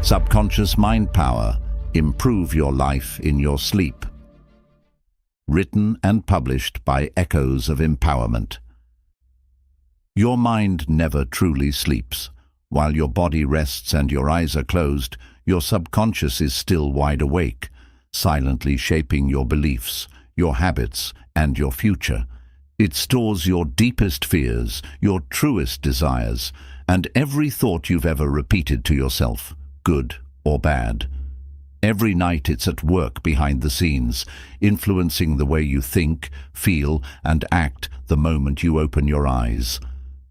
Subconscious Mind Power. Improve your life in your sleep. Written and published by Echoes of Empowerment. Your mind never truly sleeps. While your body rests and your eyes are closed, your subconscious is still wide awake, silently shaping your beliefs, your habits, and your future. It stores your deepest fears, your truest desires, and every thought you've ever repeated to yourself, good or bad. Every night it's at work behind the scenes, influencing the way you think, feel, and act the moment you open your eyes.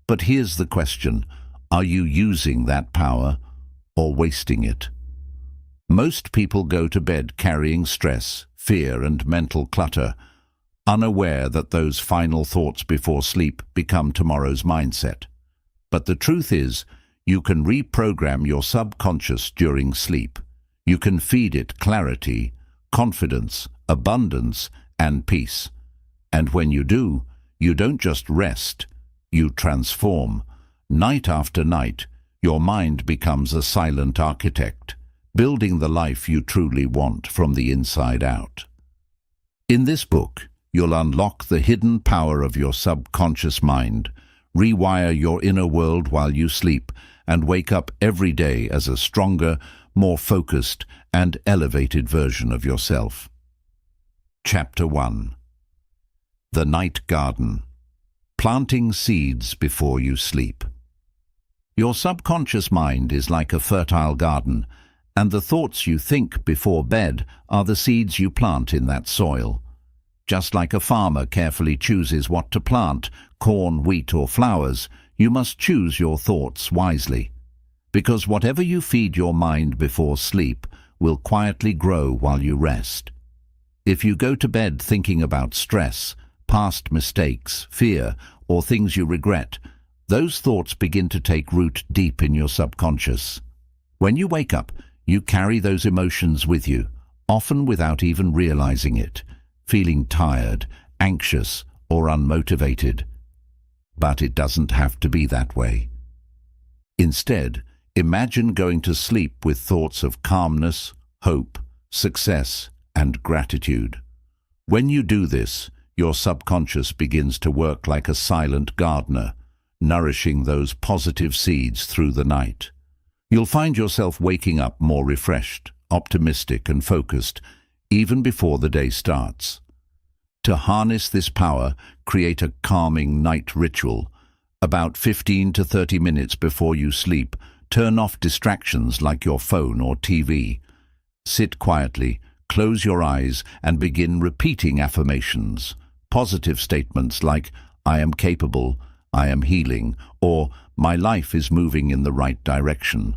But here's the question: are you using that power or wasting it? Most people go to bed carrying stress, fear, and mental clutter, unaware that those final thoughts before sleep become tomorrow's mindset. But the truth is, you can reprogram your subconscious during sleep. You can feed it clarity, confidence, abundance, and peace. And when you do, you don't just rest, you transform. Night after night, your mind becomes a silent architect, building the life you truly want from the inside out. In this book, you'll unlock the hidden power of your subconscious mind, rewire your inner world while you sleep, and wake up every day as a stronger, more focused, and elevated version of yourself. Chapter 1. The Night Garden. Planting seeds before you sleep. Your subconscious mind is like a fertile garden, and the thoughts you think before bed are the seeds you plant in that soil. Just like a farmer carefully chooses what to plant, corn, wheat, or flowers, you must choose your thoughts wisely. Because whatever you feed your mind before sleep will quietly grow while you rest. If you go to bed thinking about stress, past mistakes, fear, or things you regret, those thoughts begin to take root deep in your subconscious. When you wake up, you carry those emotions with you, often without even realizing it, feeling tired, anxious, or unmotivated. But it doesn't have to be that way. Instead, imagine going to sleep with thoughts of calmness, hope, success, and gratitude. When you do this, your subconscious begins to work like a silent gardener, nourishing those positive seeds through the night. You'll find yourself waking up more refreshed, optimistic, and focused, even before the day starts. To harness this power, create a calming night ritual. About 15 to 30 minutes before you sleep, turn off distractions like your phone or TV. Sit quietly, close your eyes, and begin repeating affirmations. Positive statements like, "I am capable," "I am healing," or "My life is moving in the right direction."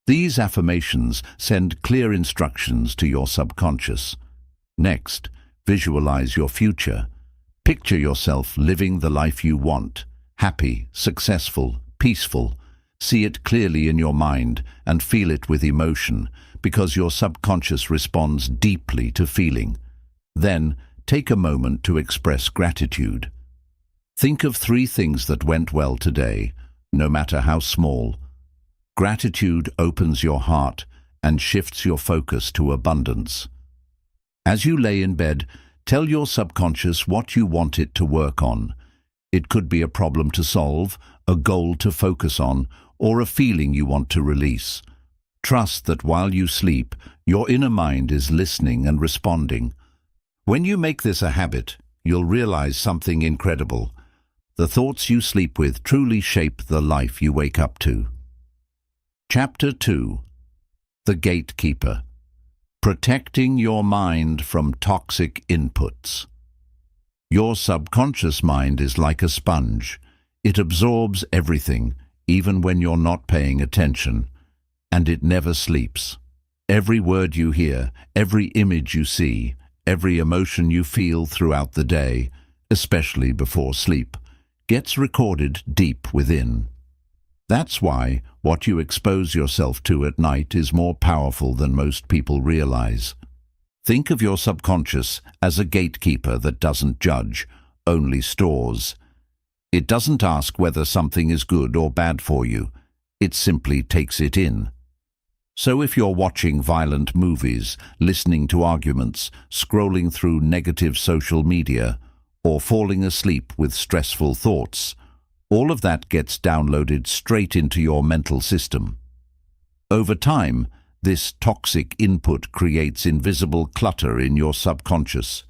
These affirmations send clear instructions to your subconscious. Next, visualize your future. Picture yourself living the life you want, happy, successful, peaceful. See it clearly in your mind and feel it with emotion, because your subconscious responds deeply to feeling. Then, take a moment to express gratitude. Think of 3 things that went well today, no matter how small. Gratitude opens your heart and shifts your focus to abundance. As you lay in bed, tell your subconscious what you want it to work on. It could be a problem to solve, a goal to focus on, or a feeling you want to release. Trust that while you sleep, your inner mind is listening and responding. When you make this a habit, you'll realize something incredible. The thoughts you sleep with truly shape the life you wake up to. Chapter 2. The Gatekeeper. Protecting your mind from toxic inputs. Your subconscious mind is like a sponge. It absorbs everything, even when you're not paying attention, and it never sleeps. Every word you hear, every image you see, every emotion you feel throughout the day, especially before sleep, gets recorded deep within. That's why what you expose yourself to at night is more powerful than most people realize. Think of your subconscious as a gatekeeper that doesn't judge, only stores. It doesn't ask whether something is good or bad for you. It simply takes it in. So if you're watching violent movies, listening to arguments, scrolling through negative social media, or falling asleep with stressful thoughts, all of that gets downloaded straight into your mental system. Over time, this toxic input creates invisible clutter in your subconscious.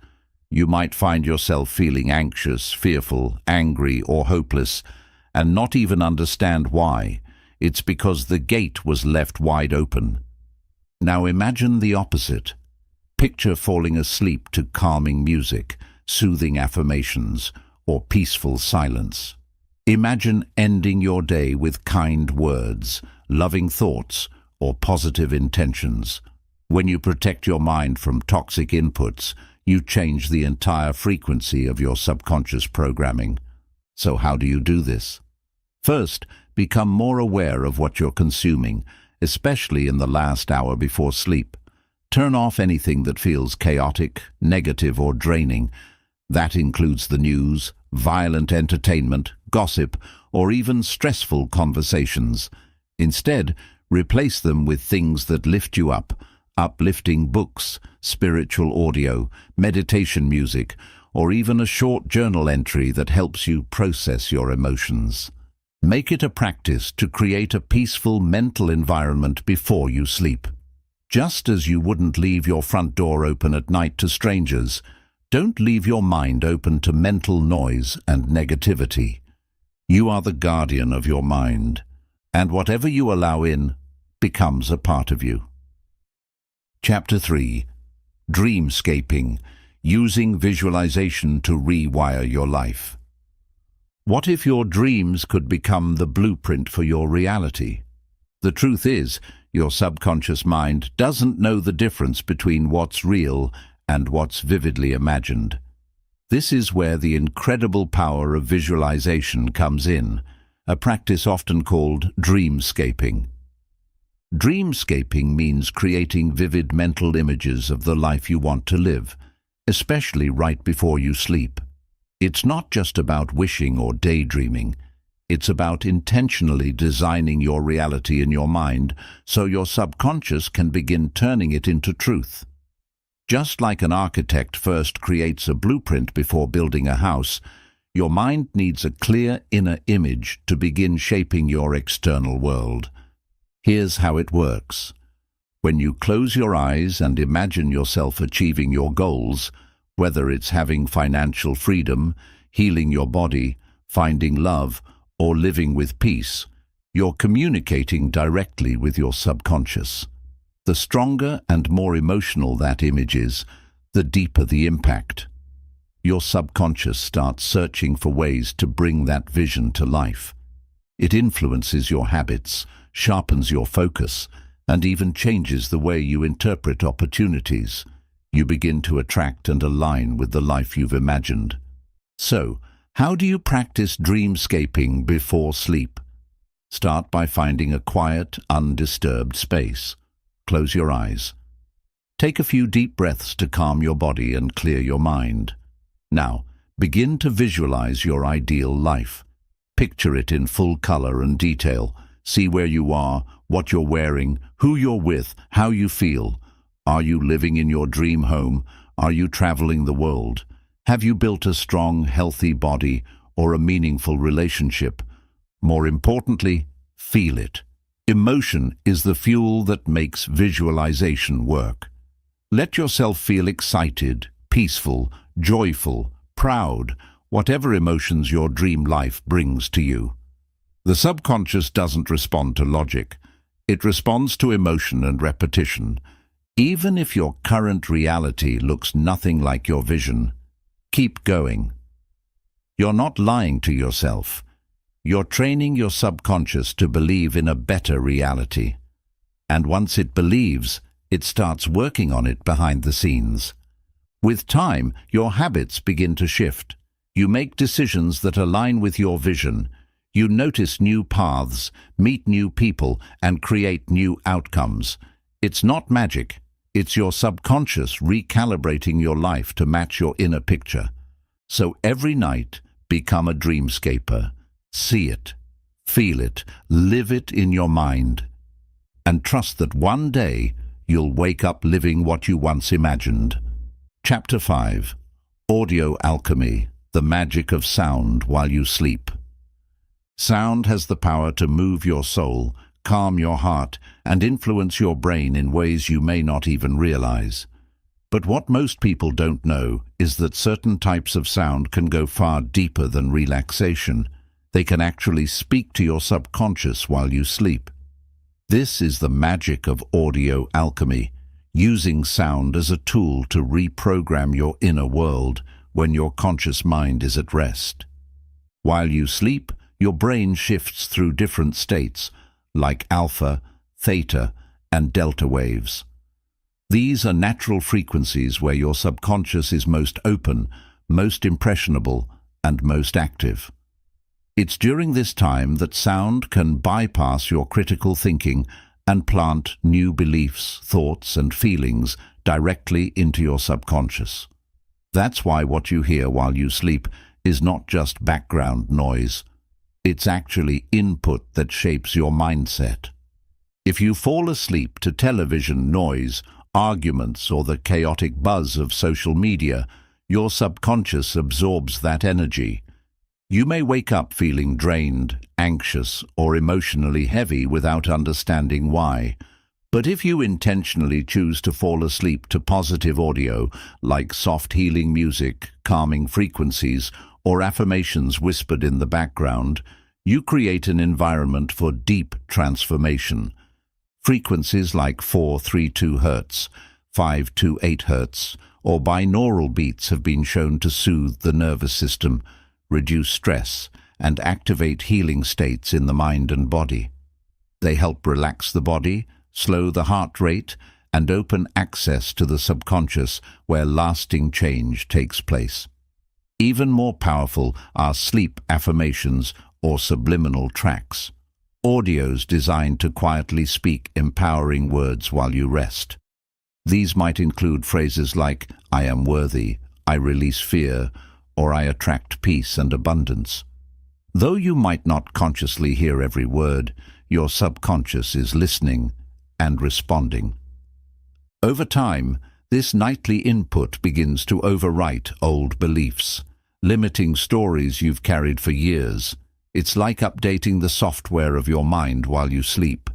You might find yourself feeling anxious, fearful, angry, or hopeless, and not even understand why. It's because the gate was left wide open. Now imagine the opposite. Picture falling asleep to calming music, soothing affirmations, or peaceful silence. Imagine ending your day with kind words, loving thoughts, or positive intentions. When you protect your mind from toxic inputs, you change the entire frequency of your subconscious programming. So how do you do this? First, become more aware of what you're consuming, especially in the last hour before sleep. Turn off anything that feels chaotic, negative, or draining. That includes the news, violent entertainment, gossip, or even stressful conversations. Instead, replace them with things that lift you up, uplifting books, spiritual audio, meditation music, or even a short journal entry that helps you process your emotions. Make it a practice to create a peaceful mental environment before you sleep. Just as you wouldn't leave your front door open at night to strangers, don't leave your mind open to mental noise and negativity. You are the guardian of your mind, and whatever you allow in becomes a part of you. Chapter 3. Dreamscaping, using visualization to rewire your life. What if your dreams could become the blueprint for your reality? The truth is, your subconscious mind doesn't know the difference between what's real and what's vividly imagined. This is where the incredible power of visualization comes in, a practice often called dreamscaping. Dreamscaping means creating vivid mental images of the life you want to live, especially right before you sleep. It's not just about wishing or daydreaming. It's about intentionally designing your reality in your mind so your subconscious can begin turning it into truth. Just like an architect first creates a blueprint before building a house, your mind needs a clear inner image to begin shaping your external world. Here's how it works. When you close your eyes and imagine yourself achieving your goals, whether it's having financial freedom, healing your body, finding love, or living with peace, you're communicating directly with your subconscious. The stronger and more emotional that image is, the deeper the impact. Your subconscious starts searching for ways to bring that vision to life. It influences your habits, sharpens your focus, and even changes the way you interpret opportunities. You begin to attract and align with the life you've imagined. So, how do you practice dreamscaping before sleep? Start by finding a quiet, undisturbed space. Close your eyes. Take a few deep breaths to calm your body and clear your mind. Now, begin to visualize your ideal life. Picture it in full color and detail. See where you are, what you're wearing, who you're with, how you feel. Are you living in your dream home? Are you traveling the world? Have you built a strong, healthy body or a meaningful relationship? More importantly, feel it. Emotion is the fuel that makes visualization work. Let yourself feel excited, peaceful, joyful, proud, whatever emotions your dream life brings to you. The subconscious doesn't respond to logic. It responds to emotion and repetition. Even if your current reality looks nothing like your vision, keep going. You're not lying to yourself. You're training your subconscious to believe in a better reality. And once it believes, it starts working on it behind the scenes. With time, your habits begin to shift. You make decisions that align with your vision. You notice new paths, meet new people, and create new outcomes. It's not magic. It's your subconscious recalibrating your life to match your inner picture. So every night, become a dreamscaper. See it, feel it, live it in your mind. and trust that one day you'll wake up living what you once imagined. Chapter 5. Audio Alchemy, the magic of sound while you sleep. Sound has the power to move your soul, calm your heart, and influence your brain in ways you may not even realize. But what most people don't know is that certain types of sound can go far deeper than relaxation. They can actually speak to your subconscious while you sleep. This is the magic of audio alchemy, using sound as a tool to reprogram your inner world when your conscious mind is at rest. While you sleep, your brain shifts through different states, like alpha, theta, and delta waves. These are natural frequencies where your subconscious is most open, most impressionable, and most active. It's during this time that sound can bypass your critical thinking and plant new beliefs, thoughts, and feelings directly into your subconscious. That's why what you hear while you sleep is not just background noise. It's actually input that shapes your mindset. If you fall asleep to television noise, arguments, or the chaotic buzz of social media, your subconscious absorbs that energy. You may wake up feeling drained, anxious, or emotionally heavy without understanding why. But if you intentionally choose to fall asleep to positive audio, like soft healing music, calming frequencies, or affirmations whispered in the background, you create an environment for deep transformation. Frequencies like 432 Hz, 528 Hz, or binaural beats have been shown to soothe the nervous system, reduce stress, and activate healing states in the mind and body. They help relax the body, slow the heart rate, and open access to the subconscious where lasting change takes place. Even more powerful are sleep affirmations or subliminal tracks, audios designed to quietly speak empowering words while you rest. These might include phrases like, "I am worthy," "I release fear," or "I attract peace and abundance." Though you might not consciously hear every word, your subconscious is listening and responding. Over time, this nightly input begins to overwrite old beliefs, limiting stories you've carried for years. It's like updating the software of your mind while you sleep.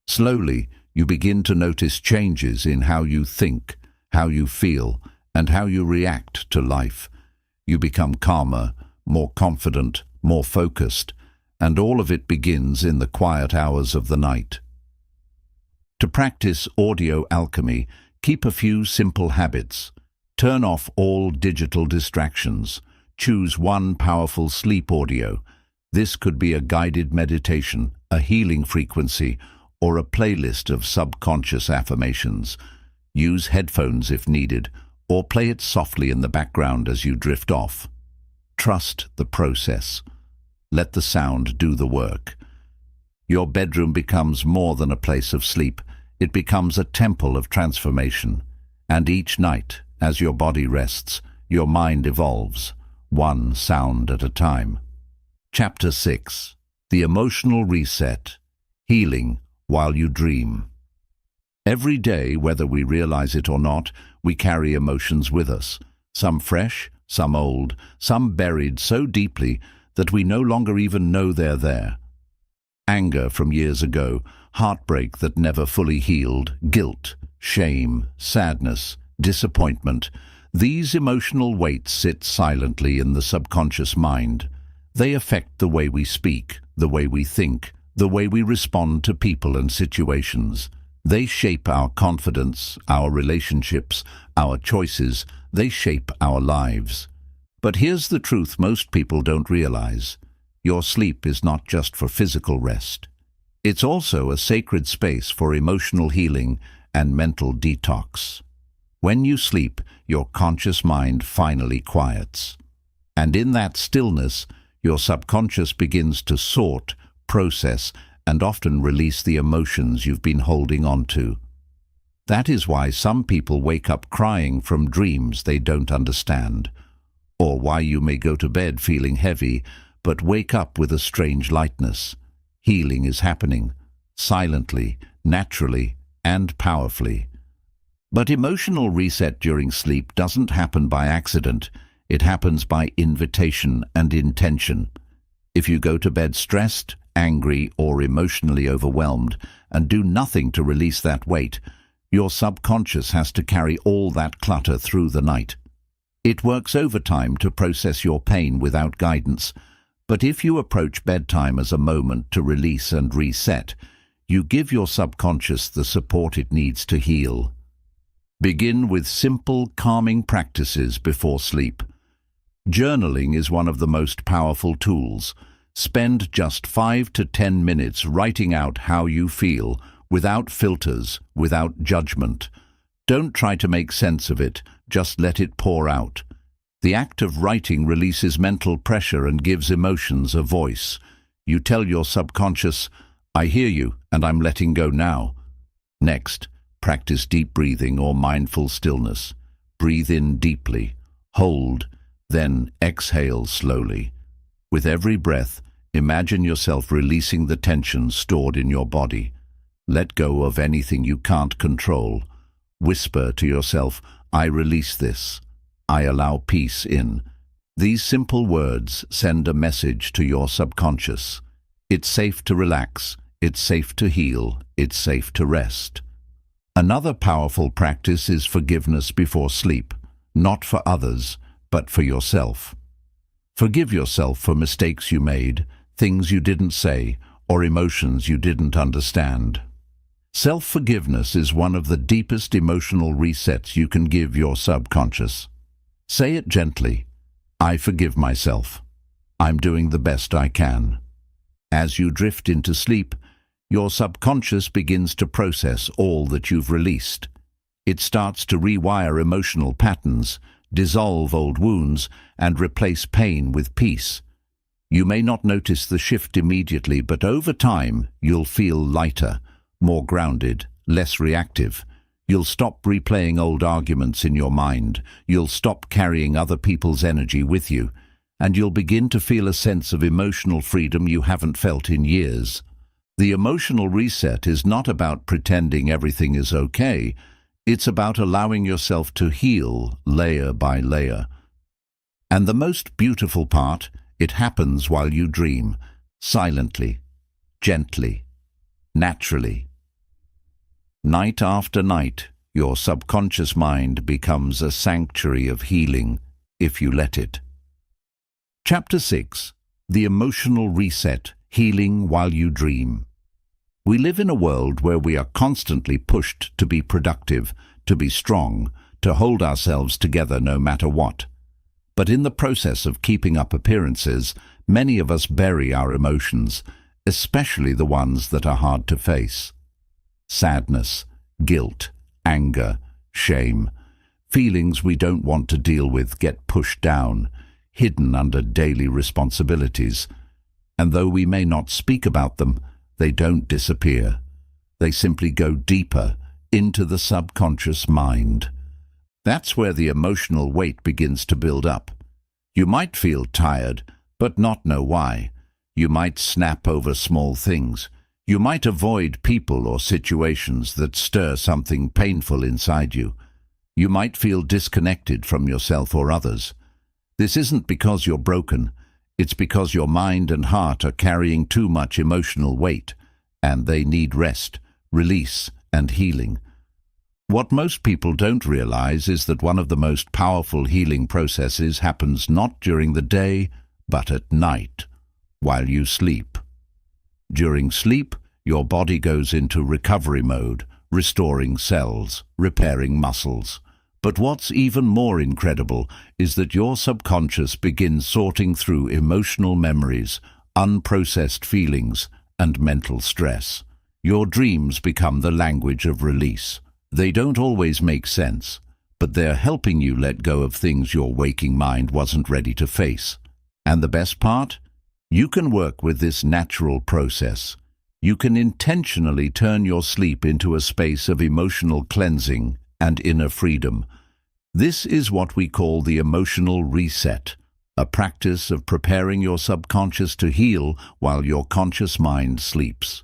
Slowly, you begin to notice changes in how you think, how you feel, and how you react to life. You become calmer, more confident, more focused, and all of it begins in the quiet hours of the night. To practice audio alchemy, keep a few simple habits. Turn off all digital distractions. Choose one powerful sleep audio. This could be a guided meditation, a healing frequency, or a playlist of subconscious affirmations. Use headphones if needed, or play it softly in the background as you drift off. Trust the process. Let the sound do the work. Your bedroom becomes more than a place of sleep. It becomes a temple of transformation. And each night, as your body rests, your mind evolves, one sound at a time. Chapter 6. The Emotional Reset. Healing while you dream. Every day, whether we realize it or not, we carry emotions with us, some fresh, some old, some buried so deeply that we no longer even know they're there. Anger from years ago, heartbreak that never fully healed, guilt, shame, sadness, disappointment. These emotional weights sit silently in the subconscious mind. They affect the way we speak, the way we think, the way we respond to people and situations. They shape our confidence, our relationships, our choices. They shape our lives. But here's the truth most people don't realize. Your sleep is not just for physical rest. It's also a sacred space for emotional healing and mental detox. When you sleep, your conscious mind finally quiets. And in that stillness, your subconscious begins to sort, process, and often release the emotions you've been holding on to. That is why some people wake up crying from dreams they don't understand, or why you may go to bed feeling heavy, but wake up with a strange lightness. Healing is happening, silently, naturally, and powerfully. But emotional reset during sleep doesn't happen by accident. It happens by invitation and intention. If you go to bed stressed, angry, or emotionally overwhelmed and do nothing to release that weight, your subconscious has to carry all that clutter through the night. It works overtime to process your pain without guidance, but if you approach bedtime as a moment to release and reset, you give your subconscious the support it needs to heal. Begin with simple, calming practices before sleep. Journaling is one of the most powerful tools. Spend just 5 to 10 minutes writing out how you feel, without filters, without judgment. Don't try to make sense of it, just let it pour out. The act of writing releases mental pressure and gives emotions a voice. You tell your subconscious, "I hear you and I'm letting go now." Next, practice deep breathing or mindful stillness. Breathe in deeply, hold, then exhale slowly. With every breath, imagine yourself releasing the tension stored in your body. Let go of anything you can't control. Whisper to yourself, "I release this. I allow peace in." These simple words send a message to your subconscious. It's safe to relax, it's safe to heal, it's safe to rest. Another powerful practice is forgiveness before sleep, not for others, but for yourself. Forgive yourself for mistakes you made, things you didn't say, or emotions you didn't understand. Self-forgiveness is one of the deepest emotional resets you can give your subconscious. Say it gently, "I forgive myself. I'm doing the best I can." As you drift into sleep, your subconscious begins to process all that you've released. It starts to rewire emotional patterns, dissolve old wounds, and replace pain with peace. You may not notice the shift immediately, but over time, you'll feel lighter, more grounded, less reactive. You'll stop replaying old arguments in your mind. You'll stop carrying other people's energy with you, and you'll begin to feel a sense of emotional freedom you haven't felt in years. The emotional reset is not about pretending everything is okay. It's about allowing yourself to heal layer by layer. And the most beautiful part, it happens while you dream, silently, gently, naturally. Night after night, your subconscious mind becomes a sanctuary of healing, if you let it. Chapter 6. The Emotional Reset, Healing While You Dream. We live in a world where we are constantly pushed to be productive, to be strong, to hold ourselves together no matter what. But in the process of keeping up appearances, many of us bury our emotions, especially the ones that are hard to face. Sadness, guilt, anger, shame. Feelings we don't want to deal with get pushed down, hidden under daily responsibilities. And though we may not speak about them, they don't disappear. They simply go deeper into the subconscious mind. That's where the emotional weight begins to build up. You might feel tired, but not know why. You might snap over small things. You might avoid people or situations that stir something painful inside you. You might feel disconnected from yourself or others. This isn't because you're broken. It's because your mind and heart are carrying too much emotional weight, and they need rest, release, and healing. What most people don't realize is that one of the most powerful healing processes happens not during the day, but at night, while you sleep. During sleep, your body goes into recovery mode, restoring cells, repairing muscles. But what's even more incredible is that your subconscious begins sorting through emotional memories, unprocessed feelings, and mental stress. Your dreams become the language of release. They don't always make sense, but they're helping you let go of things your waking mind wasn't ready to face. And the best part? You can work with this natural process. You can intentionally turn your sleep into a space of emotional cleansing and inner freedom. This is what we call the emotional reset, a practice of preparing your subconscious to heal while your conscious mind sleeps.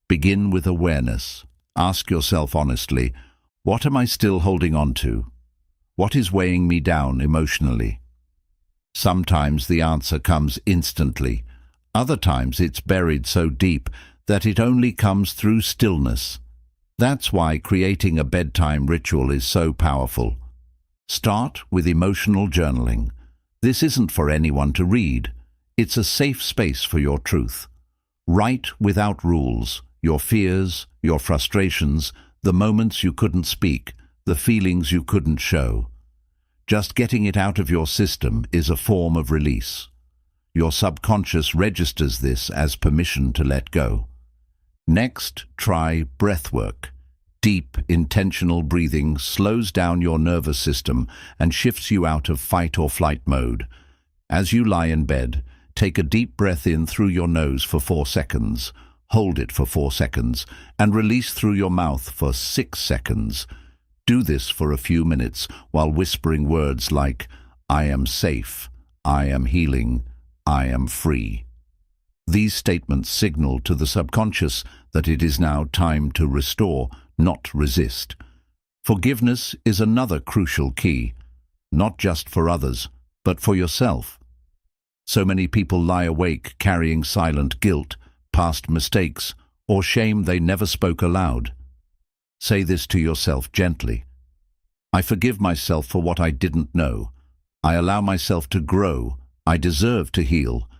Begin with awareness. Ask yourself honestly, what am I still holding on to? What is weighing me down emotionally? Sometimes the answer comes instantly. Other times it's buried so deep that it only comes through stillness. That's why creating a bedtime ritual is so powerful. Start with emotional journaling. This isn't for anyone to read. It's a safe space for your truth. Write without rules, your fears, your frustrations, the moments you couldn't speak, the feelings you couldn't show. Just getting it out of your system is a form of release. Your subconscious registers this as permission to let go. Next, try breathwork. Deep, intentional breathing slows down your nervous system and shifts you out of fight or flight mode. As you lie in bed, take a deep breath in through your nose for 4 seconds, hold it for 4 seconds, and release through your mouth for 6 seconds. Do this for a few minutes while whispering words like, "I am safe, I am healing, I am free." These statements signal to the subconscious that it is now time to restore, not resist. Forgiveness is another crucial key, not just for others, but for yourself. So many people lie awake carrying silent guilt, past mistakes, or shame they never spoke aloud. Say this to yourself gently. I forgive myself for what I didn't know. I allow myself to grow. I deserve to heal.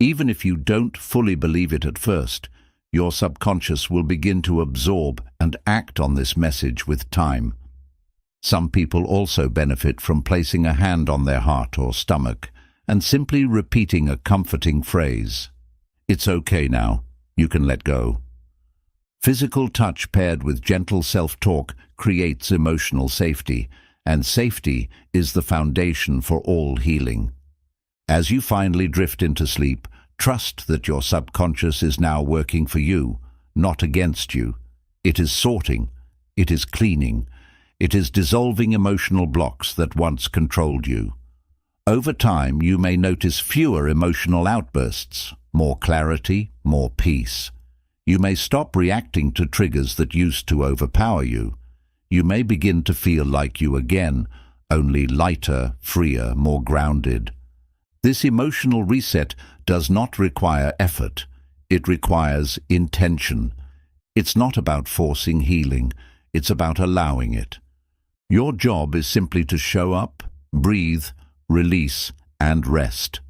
Even if you don't fully believe it at first, your subconscious will begin to absorb and act on this message with time. Some people also benefit from placing a hand on their heart or stomach and simply repeating a comforting phrase. It's okay now. You can let go. Physical touch paired with gentle self-talk creates emotional safety, and safety is the foundation for all healing. As you finally drift into sleep, trust that your subconscious is now working for you, not against you. It is sorting, it is cleaning, it is dissolving emotional blocks that once controlled you. Over time, you may notice fewer emotional outbursts, more clarity, more peace. You may stop reacting to triggers that used to overpower you. You may begin to feel like you again, only lighter, freer, more grounded. This emotional reset does not require effort. It requires intention. It's not about forcing healing. It's about allowing it. Your job is simply to show up, breathe, release, and rest.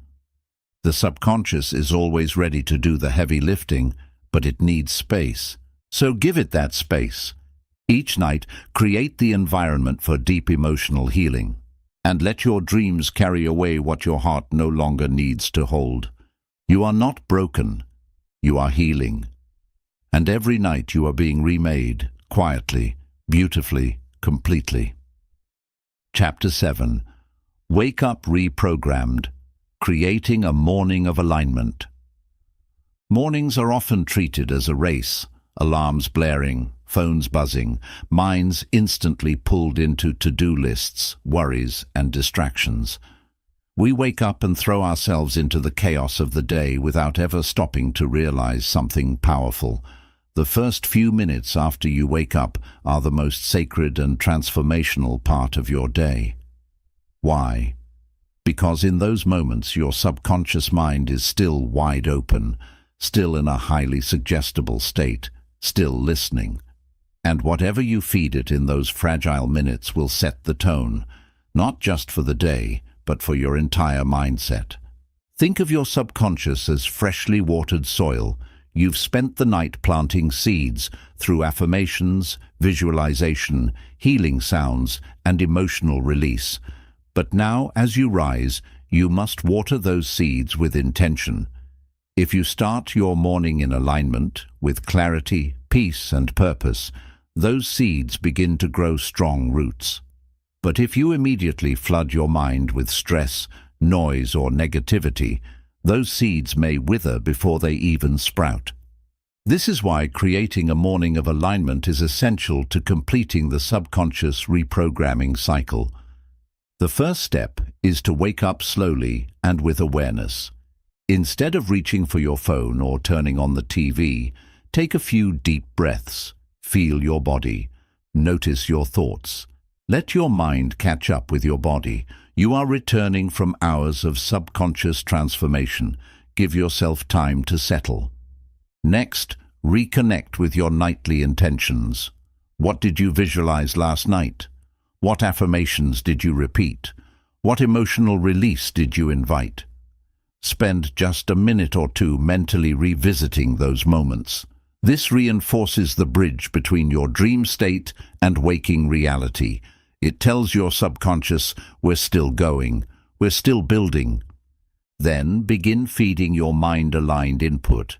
The subconscious is always ready to do the heavy lifting, but it needs space. So give it that space. Each night, create the environment for deep emotional healing. And let your dreams carry away what your heart no longer needs to hold. You are not broken. You are healing. And every night you are being remade, quietly, beautifully, completely. Chapter 7. Wake Up Reprogrammed. Creating a Morning of Alignment. Mornings are often treated as a race, alarms blaring, phones buzzing, minds instantly pulled into to-do lists, worries, and distractions. We wake up and throw ourselves into the chaos of the day without ever stopping to realize something powerful. The first few minutes after you wake up are the most sacred and transformational part of your day. Why? Because in those moments your subconscious mind is still wide open, still in a highly suggestible state, still listening. And whatever you feed it in those fragile minutes will set the tone, not just for the day, but for your entire mindset. Think of your subconscious as freshly watered soil. You've spent the night planting seeds through affirmations, visualization, healing sounds, and emotional release. But now, as you rise, you must water those seeds with intention. If you start your morning in alignment, with clarity, peace, and purpose, those seeds begin to grow strong roots. But if you immediately flood your mind with stress, noise, or negativity, those seeds may wither before they even sprout. This is why creating a morning of alignment is essential to completing the subconscious reprogramming cycle. The first step is to wake up slowly and with awareness. Instead of reaching for your phone or turning on the TV, take a few deep breaths. Feel your body. Notice your thoughts. Let your mind catch up with your body. You are returning from hours of subconscious transformation. Give yourself time to settle. Next, reconnect with your nightly intentions. What did you visualize last night? What affirmations did you repeat? What emotional release did you invite? Spend just a minute or two mentally revisiting those moments. This reinforces the bridge between your dream state and waking reality. It tells your subconscious, we're still going, we're still building. Then begin feeding your mind-aligned input.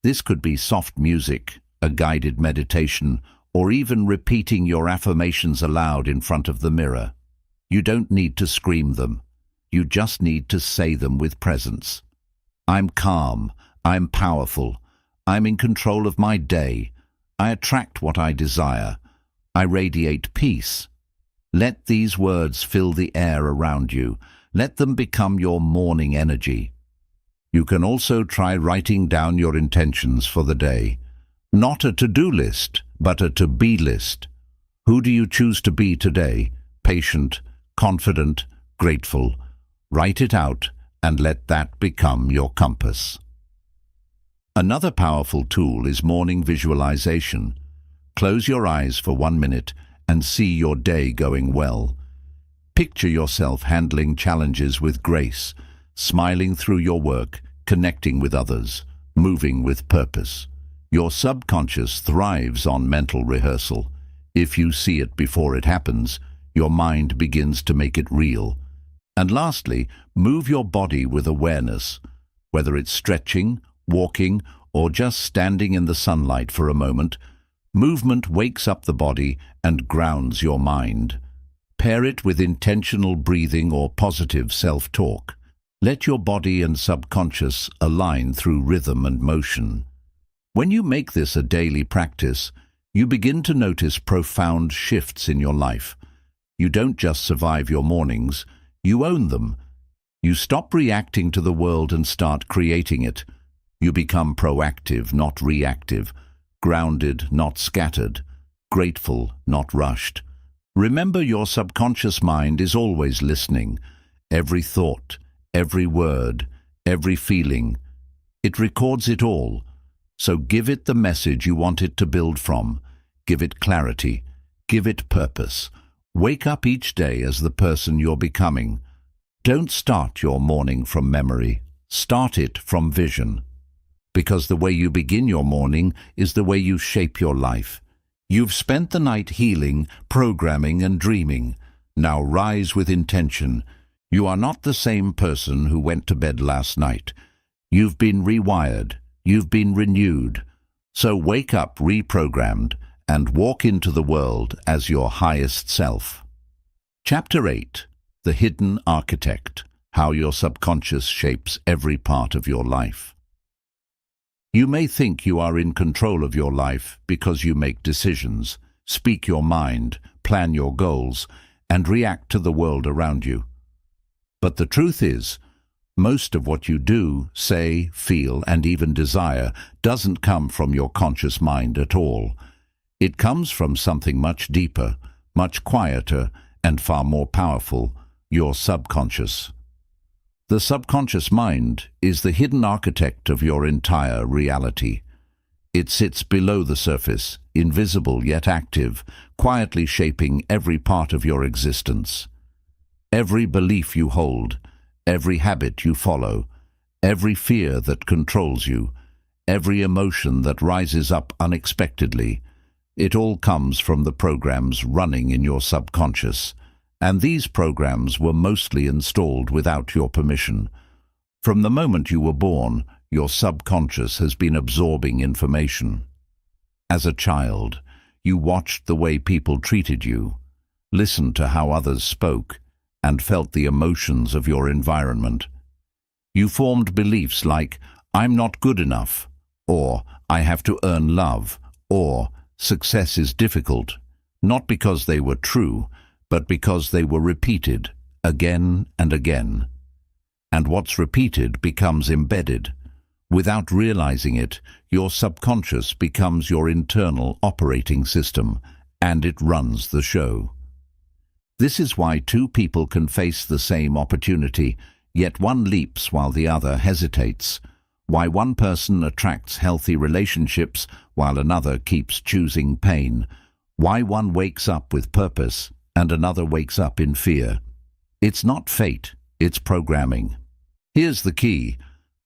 This could be soft music, a guided meditation, or even repeating your affirmations aloud in front of the mirror. You don't need to scream them. You just need to say them with presence. I'm calm. I'm powerful. I'm in control of my day. I attract what I desire. I radiate peace. Let these words fill the air around you. Let them become your morning energy. You can also try writing down your intentions for the day. Not a to-do list, but a to-be list. Who do you choose to be today? Patient, confident, grateful. Write it out and let that become your compass. Another powerful tool is morning visualization. Close your eyes for 1 minute and see your day going well. Picture yourself handling challenges with grace, smiling through your work, connecting with others, moving with purpose. Your subconscious thrives on mental rehearsal. If you see it before it happens, your mind begins to make it real. And lastly, move your body with awareness. Whether it's stretching, walking, or just standing in the sunlight for a moment, movement wakes up the body and grounds your mind. Pair it with intentional breathing or positive self-talk. Let your body and subconscious align through rhythm and motion. When you make this a daily practice, you begin to notice profound shifts in your life. You don't just survive your mornings, you own them. You stop reacting to the world and start creating it. You become proactive, not reactive, grounded, not scattered, grateful, not rushed. Remember, your subconscious mind is always listening. Every thought, every word, every feeling. It records it all. So give it the message you want it to build from. Give it clarity. Give it purpose. Wake up each day as the person you're becoming. Don't start your morning from memory. Start it from vision. Because the way you begin your morning is the way you shape your life. You've spent the night healing, programming, and dreaming. Now rise with intention. You are not the same person who went to bed last night. You've been rewired. You've been renewed. So wake up reprogrammed and walk into the world as your highest self. Chapter 8. The Hidden Architect. How your subconscious shapes every part of your life. You may think you are in control of your life because you make decisions, speak your mind, plan your goals, and react to the world around you. But the truth is, most of what you do, say, feel, and even desire doesn't come from your conscious mind at all. It comes from something much deeper, much quieter, and far more powerful, your subconscious. The subconscious mind is the hidden architect of your entire reality. It sits below the surface, invisible yet active, quietly shaping every part of your existence. Every belief you hold, every habit you follow, every fear that controls you, every emotion that rises up unexpectedly, it all comes from the programs running in your subconscious. And these programs were mostly installed without your permission. From the moment you were born, your subconscious has been absorbing information. As a child, you watched the way people treated you, listened to how others spoke, and felt the emotions of your environment. You formed beliefs like, I'm not good enough, or I have to earn love, or success is difficult, not because they were true, but because they were repeated again and again. And what's repeated becomes embedded. Without realizing it, your subconscious becomes your internal operating system, and it runs the show. This is why two people can face the same opportunity, yet one leaps while the other hesitates. Why one person attracts healthy relationships while another keeps choosing pain. Why one wakes up with purpose and another wakes up in fear. It's not fate, it's programming. Here's the key.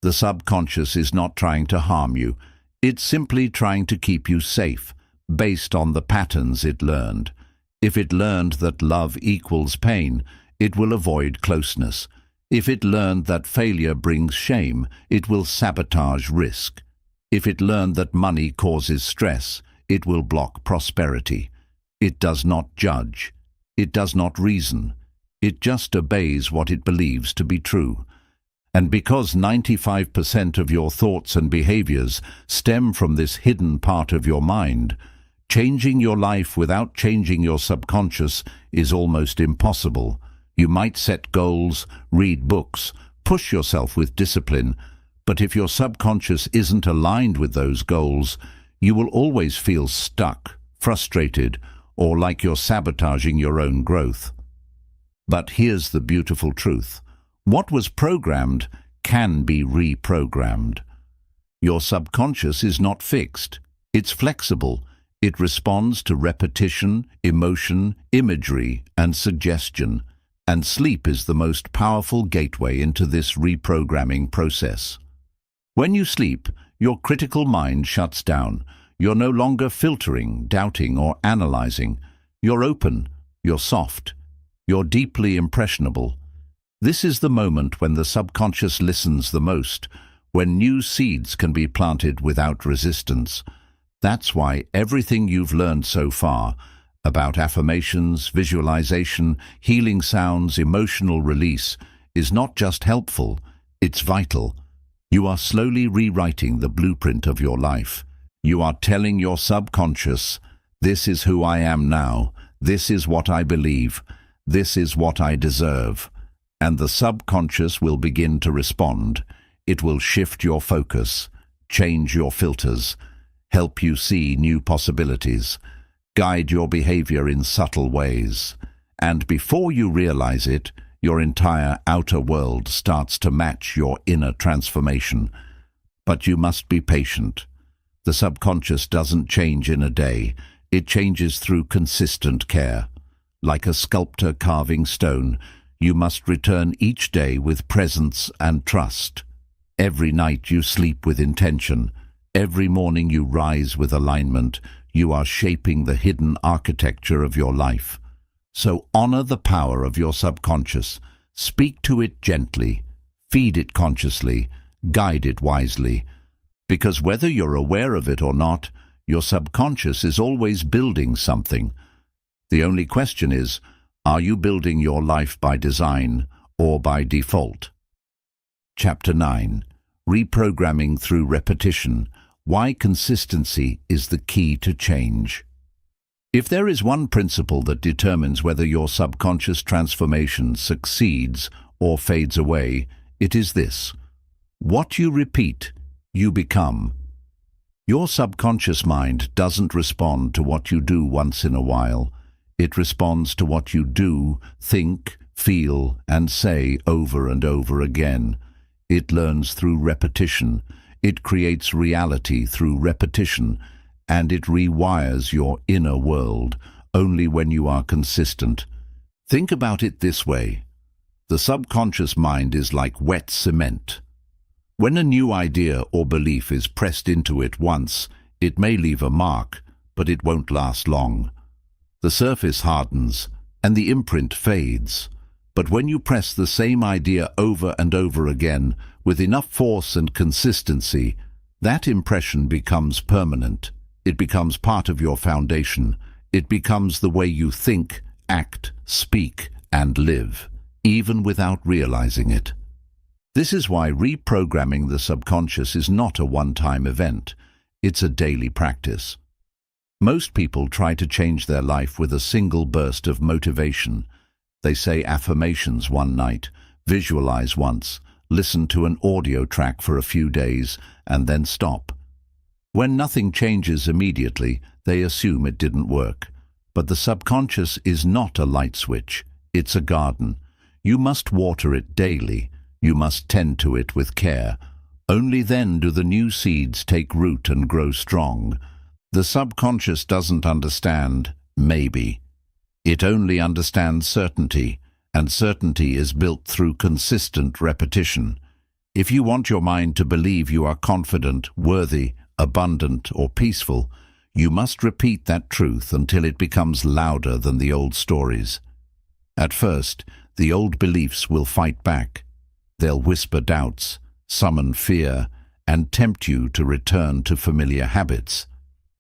The subconscious is not trying to harm you. It's simply trying to keep you safe, based on the patterns it learned. If it learned that love equals pain, it will avoid closeness. If it learned that failure brings shame, it will sabotage risk. If it learned that money causes stress, it will block prosperity. It does not judge. It does not reason. It just obeys what it believes to be true. And because 95% of your thoughts and behaviors stem from this hidden part of your mind, changing your life without changing your subconscious is almost impossible. You might set goals, read books, push yourself with discipline, but if your subconscious isn't aligned with those goals, you will always feel stuck, frustrated, or like you're sabotaging your own growth. But here's the beautiful truth. What was programmed can be reprogrammed. Your subconscious is not fixed. It's flexible. It responds to repetition, emotion, imagery, and suggestion. And sleep is the most powerful gateway into this reprogramming process. When you sleep, your critical mind shuts down. You're no longer filtering, doubting, or analyzing. You're open. You're soft. You're deeply impressionable. This is the moment when the subconscious listens the most, when new seeds can be planted without resistance. That's why everything you've learned so far about affirmations, visualization, healing sounds, emotional release is not just helpful, it's vital. You are slowly rewriting the blueprint of your life. You are telling your subconscious, this is who I am now, this is what I believe, this is what I deserve. And the subconscious will begin to respond. It will shift your focus, change your filters, help you see new possibilities, guide your behavior in subtle ways. And before you realize it, your entire outer world starts to match your inner transformation. But you must be patient. The subconscious doesn't change in a day. It changes through consistent care. Like a sculptor carving stone, you must return each day with presence and trust. Every night you sleep with intention. Every morning you rise with alignment. You are shaping the hidden architecture of your life. So honor the power of your subconscious. Speak to it gently. Feed it consciously. Guide it wisely. Because whether you're aware of it or not, your subconscious is always building something. The only question is, are you building your life by design or by default? Chapter 9. Reprogramming through repetition. Why consistency is the key to change. If there is one principle that determines whether your subconscious transformation succeeds or fades away, it is this. What you repeat, you become. Your subconscious mind doesn't respond to what you do once in a while. It responds to what you do, think, feel, and say over and over again. It learns through repetition. It creates reality through repetition, and it rewires your inner world only when you are consistent. Think about it this way. The subconscious mind is like wet cement. When a new idea or belief is pressed into it once, it may leave a mark, but it won't last long. The surface hardens, and the imprint fades. But when you press the same idea over and over again, with enough force and consistency, that impression becomes permanent. It becomes part of your foundation. It becomes the way you think, act, speak, and live, even without realizing it. This is why reprogramming the subconscious is not a one-time event. It's a daily practice. Most people try to change their life with a single burst of motivation. They say affirmations one night, visualize once, listen to an audio track for a few days, and then stop. When nothing changes immediately, they assume it didn't work. But the subconscious is not a light switch. It's a garden. You must water it daily. You must tend to it with care. Only then do the new seeds take root and grow strong. The subconscious doesn't understand maybe. It only understands certainty, and certainty is built through consistent repetition. If you want your mind to believe you are confident, worthy, abundant, or peaceful, you must repeat that truth until it becomes louder than the old stories. At first, the old beliefs will fight back. They'll whisper doubts, summon fear, and tempt you to return to familiar habits.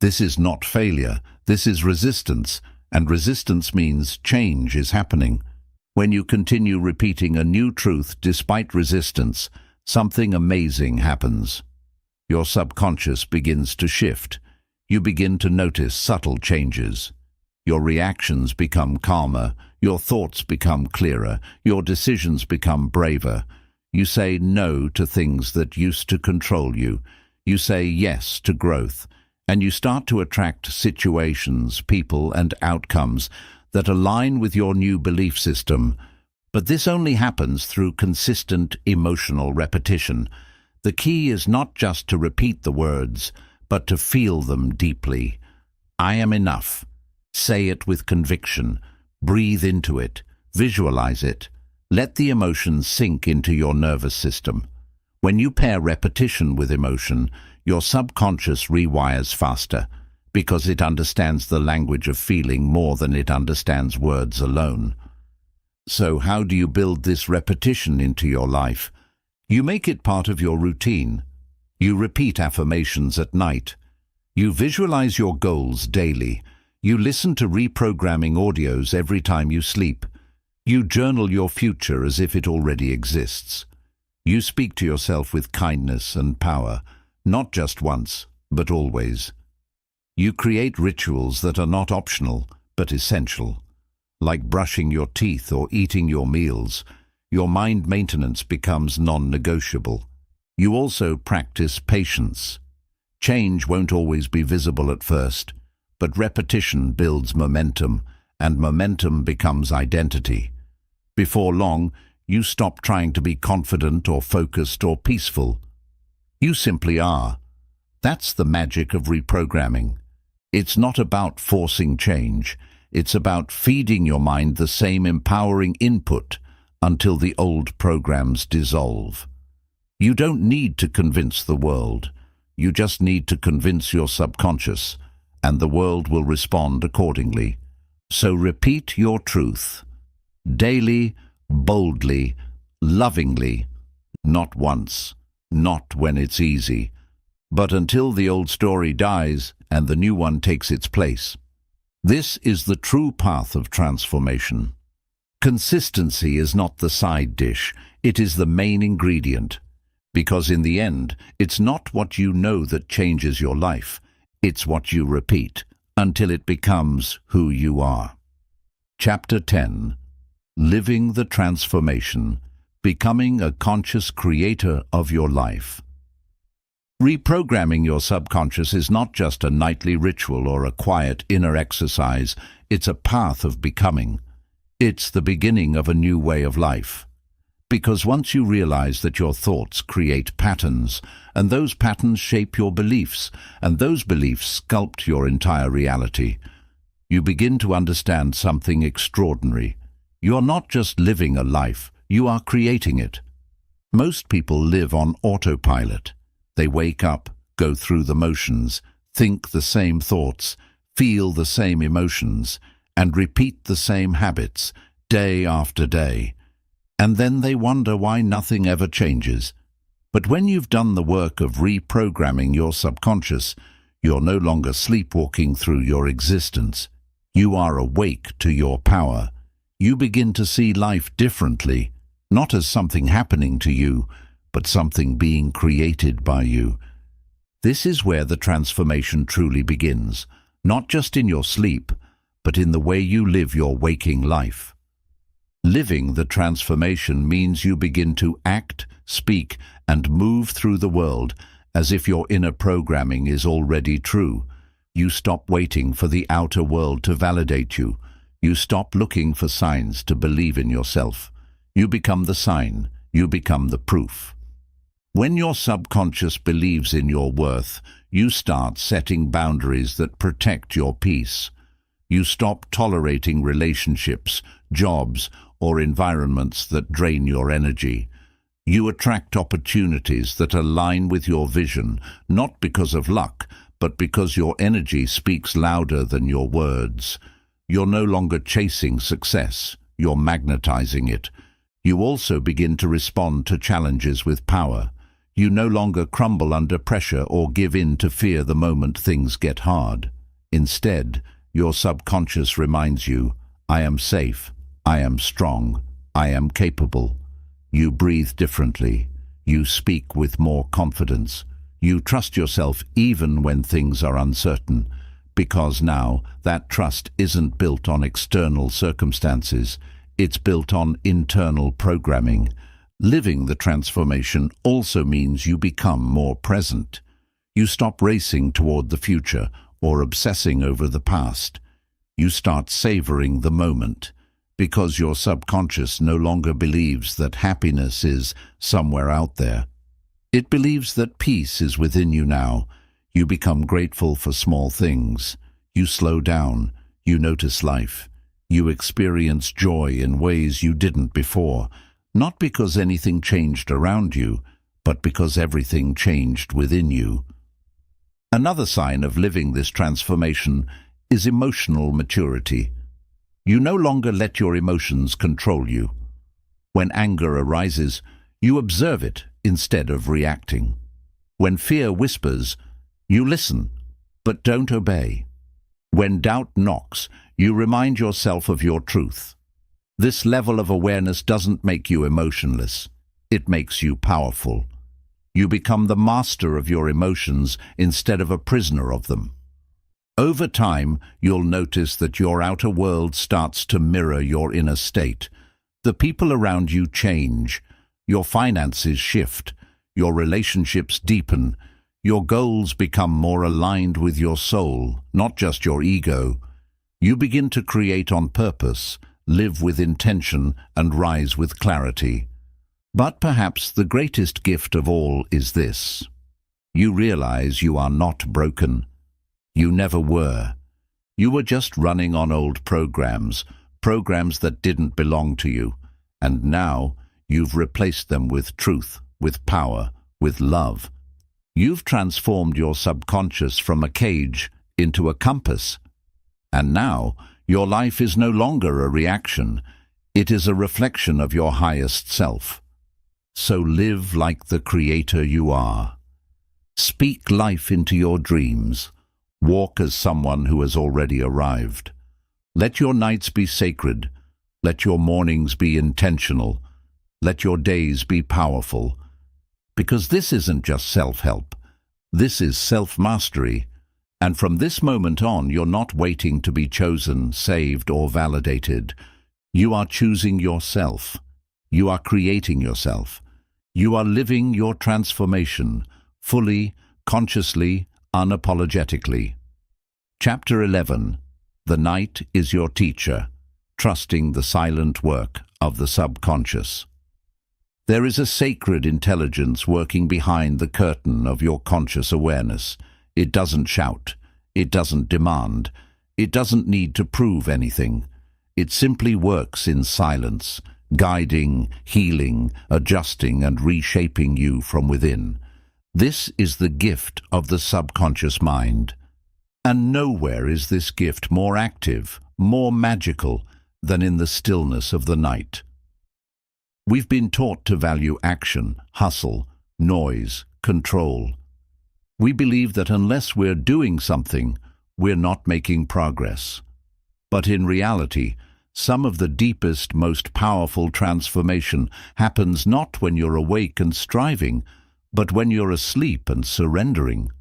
This is not failure, this is resistance, and resistance means change is happening. When you continue repeating a new truth despite resistance, something amazing happens. Your subconscious begins to shift. You begin to notice subtle changes. Your reactions become calmer, your thoughts become clearer, your decisions become braver. You say no to things that used to control you. You say yes to growth, and you start to attract situations, people, and outcomes that align with your new belief system. But this only happens through consistent emotional repetition. The key is not just to repeat the words, but to feel them deeply. I am enough. Say it with conviction. Breathe into it. Visualize it. Let the emotions sink into your nervous system. When you pair repetition with emotion, your subconscious rewires faster, because it understands the language of feeling more than it understands words alone. So how do you build this repetition into your life? You make it part of your routine. You repeat affirmations at night. You visualize your goals daily. You listen to reprogramming audios every time you sleep. You journal your future as if it already exists. You speak to yourself with kindness and power, not just once, but always. You create rituals that are not optional, but essential. Like brushing your teeth or eating your meals, your mind maintenance becomes non-negotiable. You also practice patience. Change won't always be visible at first, but repetition builds momentum, and momentum becomes identity. Before long, you stop trying to be confident or focused or peaceful. You simply are. That's the magic of reprogramming. It's not about forcing change. It's about feeding your mind the same empowering input until the old programs dissolve. You don't need to convince the world. You just need to convince your subconscious, and the world will respond accordingly. So repeat your truth. Daily, boldly, lovingly, not once, not when it's easy, but until the old story dies and the new one takes its place. This is the true path of transformation. Consistency is not the side dish, it is the main ingredient. Because in the end, it's not what you know that changes your life, it's what you repeat until it becomes who you are. Chapter 10. Living the Transformation, Becoming a Conscious Creator of Your Life. Reprogramming your subconscious is not just a nightly ritual or a quiet inner exercise, it's a path of becoming. It's the beginning of a new way of life. Because once you realize that your thoughts create patterns, and those patterns shape your beliefs, and those beliefs sculpt your entire reality, you begin to understand something extraordinary. You're not just living a life, you are creating it. Most people live on autopilot. They wake up, go through the motions, think the same thoughts, feel the same emotions, and repeat the same habits day after day. And then they wonder why nothing ever changes. But when you've done the work of reprogramming your subconscious, you're no longer sleepwalking through your existence. You are awake to your power. You begin to see life differently, not as something happening to you, but something being created by you. This is where the transformation truly begins, not just in your sleep, but in the way you live your waking life. Living the transformation means you begin to act, speak, and move through the world as if your inner programming is already true. You stop waiting for the outer world to validate you. You stop looking for signs to believe in yourself. You become the sign. You become the proof. When your subconscious believes in your worth, you start setting boundaries that protect your peace. You stop tolerating relationships, jobs, or environments that drain your energy. You attract opportunities that align with your vision, not because of luck, but because your energy speaks louder than your words. You're no longer chasing success, you're magnetizing it. You also begin to respond to challenges with power. You no longer crumble under pressure or give in to fear the moment things get hard. Instead, your subconscious reminds you, I am safe, I am strong, I am capable. You breathe differently. You speak with more confidence. You trust yourself even when things are uncertain, because now that trust isn't built on external circumstances, it's built on internal programming. Living the transformation also means you become more present. You stop racing toward the future or obsessing over the past. You start savoring the moment, because your subconscious no longer believes that happiness is somewhere out there. It believes that peace is within you now. You become grateful for small things. You slow down. You notice life. You experience joy in ways you didn't before, not because anything changed around you, but because everything changed within you. Another sign of living this transformation is emotional maturity. You no longer let your emotions control you. When anger arises, you observe it instead of reacting. When fear whispers, you listen, but don't obey. When doubt knocks, you remind yourself of your truth. This level of awareness doesn't make you emotionless. It makes you powerful. You become the master of your emotions instead of a prisoner of them. Over time, you'll notice that your outer world starts to mirror your inner state. The people around you change. Your finances shift. Your relationships deepen. Your goals become more aligned with your soul, not just your ego. You begin to create on purpose, live with intention, and rise with clarity. But perhaps the greatest gift of all is this. You realize you are not broken. You never were. You were just running on old programs that didn't belong to you, and now you've replaced them with truth, with power, with love. You've transformed your subconscious from a cage into a compass, and now your life is no longer a reaction. It is a reflection of your highest self. So live like the creator you are. Speak life into your dreams. Walk as someone who has already arrived. Let your nights be sacred. Let your mornings be intentional. Let your days be powerful. Because this isn't just self-help. This is self-mastery. And from this moment on, you're not waiting to be chosen, saved, or validated. You are choosing yourself. You are creating yourself. You are living your transformation, fully, consciously, unapologetically. Chapter 11. The Night is Your Teacher. Trusting the Silent Work of the Subconscious. There is a sacred intelligence working behind the curtain of your conscious awareness. It doesn't shout. It doesn't demand. It doesn't need to prove anything. It simply works in silence, guiding, healing, adjusting, and reshaping you from within. This is the gift of the subconscious mind. And nowhere is this gift more active, more magical, than in the stillness of the night. We've been taught to value action, hustle, noise, control. We believe that unless we're doing something, we're not making progress. But in reality, some of the deepest, most powerful transformation happens not when you're awake and striving, but when you're asleep and surrendering.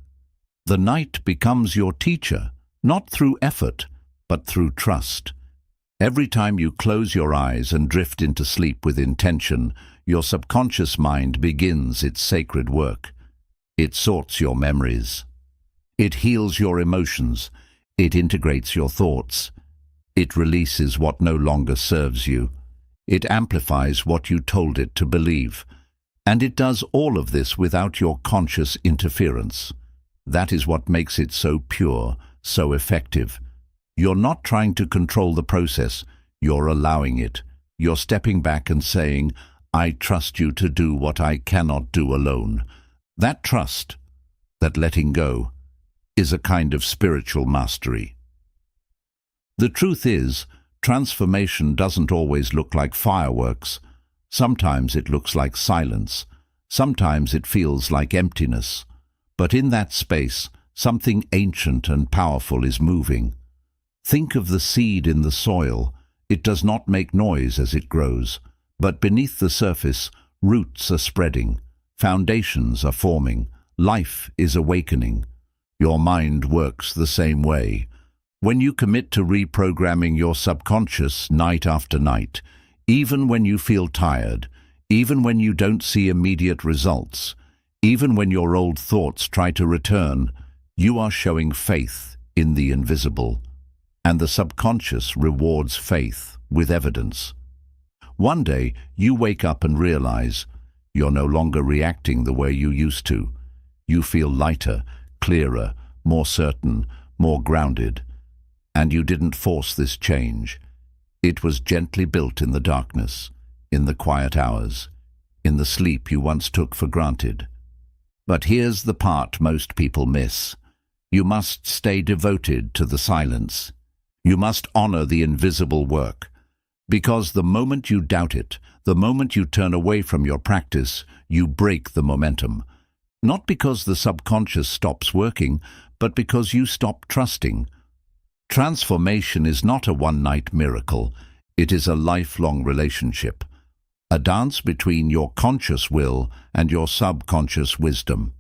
The night becomes your teacher, not through effort, but through trust. Every time you close your eyes and drift into sleep with intention, your subconscious mind begins its sacred work. It sorts your memories. It heals your emotions. It integrates your thoughts. It releases what no longer serves you. It amplifies what you told it to believe. And it does all of this without your conscious interference. That is what makes it so pure, so effective. You're not trying to control the process. You're allowing it. You're stepping back and saying, I trust you to do what I cannot do alone. That trust, that letting go, is a kind of spiritual mastery. The truth is, transformation doesn't always look like fireworks. Sometimes it looks like silence. Sometimes it feels like emptiness. But in that space, something ancient and powerful is moving. Think of the seed in the soil. It does not make noise as it grows, but beneath the surface, roots are spreading, foundations are forming, life is awakening. Your mind works the same way. When you commit to reprogramming your subconscious night after night, even when you feel tired, even when you don't see immediate results, even when your old thoughts try to return, you are showing faith in the invisible. And the subconscious rewards faith with evidence. One day, you wake up and realize you're no longer reacting the way you used to. You feel lighter, clearer, more certain, more grounded. And you didn't force this change. It was gently built in the darkness, in the quiet hours, in the sleep you once took for granted. But here's the part most people miss. You must stay devoted to the silence. You must honor the invisible work. Because the moment you doubt it, the moment you turn away from your practice, you break the momentum. Not because the subconscious stops working, but because you stop trusting. Transformation is not a one-night miracle. It is a lifelong relationship. A dance between your conscious will and your subconscious wisdom.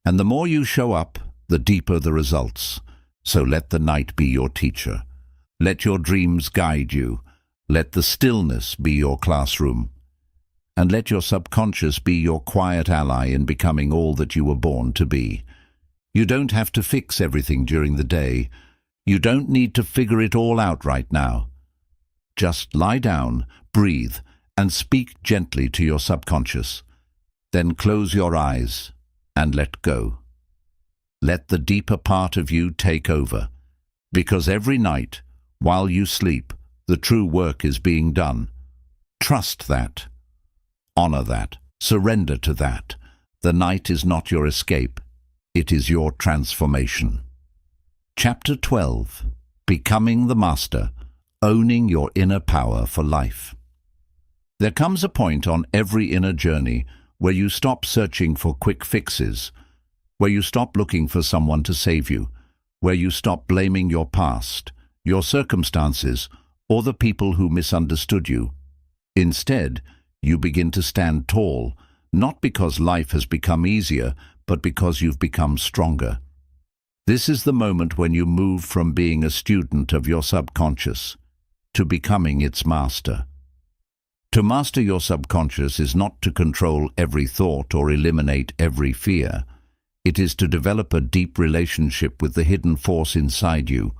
And the more you show up, the deeper the results. So let the night be your teacher. Let your dreams guide you. Let the stillness be your classroom. And let your subconscious be your quiet ally in becoming all that you were born to be. You don't have to fix everything during the day. You don't need to figure it all out right now. Just lie down, breathe, and speak gently to your subconscious. Then close your eyes and let go. Let the deeper part of you take over. Because every night, while you sleep, the true work is being done. Trust that. Honor that. Surrender to that. The night is not your escape. It is your transformation. Chapter 12. Becoming the Master. Owning your inner power for life. There comes a point on every inner journey where you stop searching for quick fixes, where you stop looking for someone to save you, where you stop blaming your past, your circumstances, or the people who misunderstood you. Instead, you begin to stand tall, not because life has become easier, but because you've become stronger. This is the moment when you move from being a student of your subconscious to becoming its master. To master your subconscious is not to control every thought or eliminate every fear. It is to develop a deep relationship with the hidden force inside you,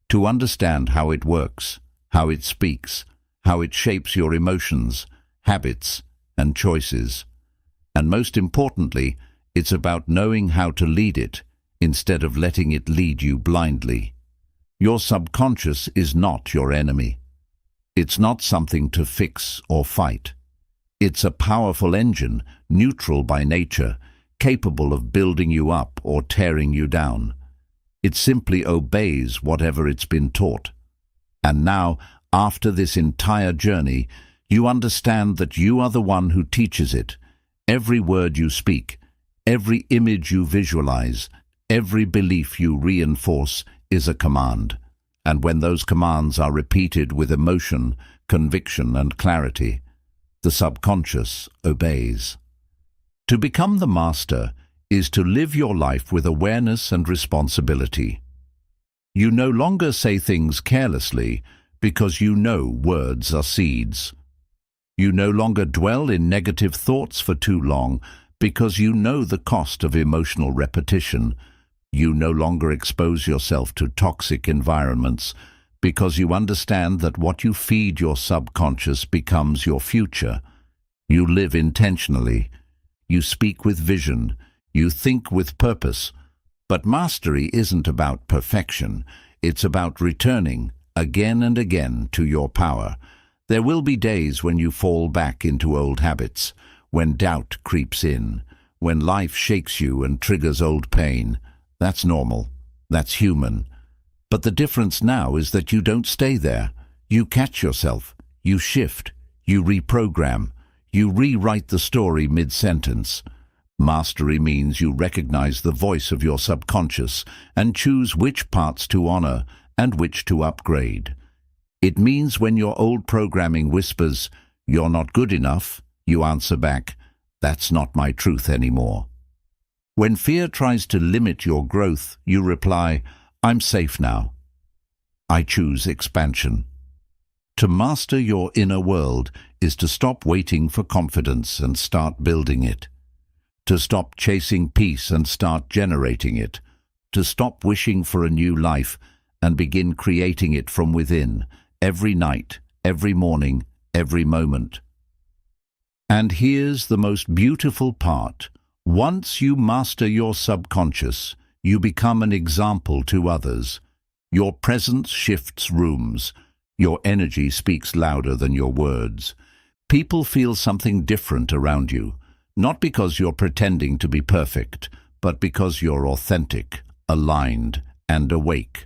to understand how it works, how it speaks, how it shapes your emotions, habits, and choices. And most importantly, it's about knowing how to lead it instead of letting it lead you blindly. Your subconscious is not your enemy. It's not something to fix or fight. It's a powerful engine, neutral by nature, capable of building you up or tearing you down. It simply obeys whatever it's been taught. And now, after this entire journey, you understand that you are the one who teaches it. Every word you speak, every image you visualize, every belief you reinforce is a command. And when those commands are repeated with emotion, conviction, and clarity, the subconscious obeys. To become the master is to live your life with awareness and responsibility. You no longer say things carelessly, because you know words are seeds. You no longer dwell in negative thoughts for too long, because you know the cost of emotional repetition. You no longer expose yourself to toxic environments, because you understand that what you feed your subconscious becomes your future. You live intentionally. You speak with vision. You think with purpose. But mastery isn't about perfection. It's about returning, again and again, to your power. There will be days when you fall back into old habits, when doubt creeps in, when life shakes you and triggers old pain. That's normal. That's human. But the difference now is that you don't stay there. You catch yourself. You shift. You reprogram. You rewrite the story mid-sentence. Mastery means you recognize the voice of your subconscious and choose which parts to honor and which to upgrade. It means when your old programming whispers, "You're not good enough," you answer back, "That's not my truth anymore." When fear tries to limit your growth, you reply, "I'm safe now. I choose expansion." To master your inner world is to stop waiting for confidence and start building it. To stop chasing peace and start generating it. To stop wishing for a new life and begin creating it from within, every night, every morning, every moment. And here's the most beautiful part. Once you master your subconscious, you become an example to others. Your presence shifts rooms. Your energy speaks louder than your words. People feel something different around you, not because you're pretending to be perfect, but because you're authentic, aligned, and awake.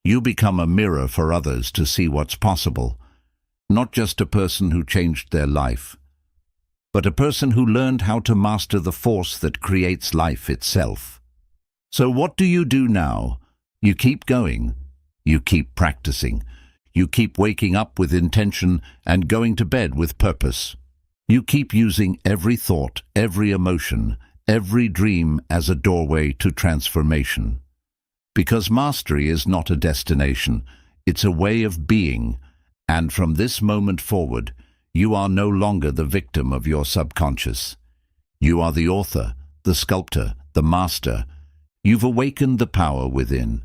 You become a mirror for others to see what's possible, not just a person who changed their life, but a person who learned how to master the force that creates life itself. So what do you do now? You keep going. You keep practicing. You keep waking up with intention and going to bed with purpose. You keep using every thought, every emotion, every dream as a doorway to transformation. Because mastery is not a destination, it's a way of being, and from this moment forward, you are no longer the victim of your subconscious. You are the author, the sculptor, the master. You've awakened the power within.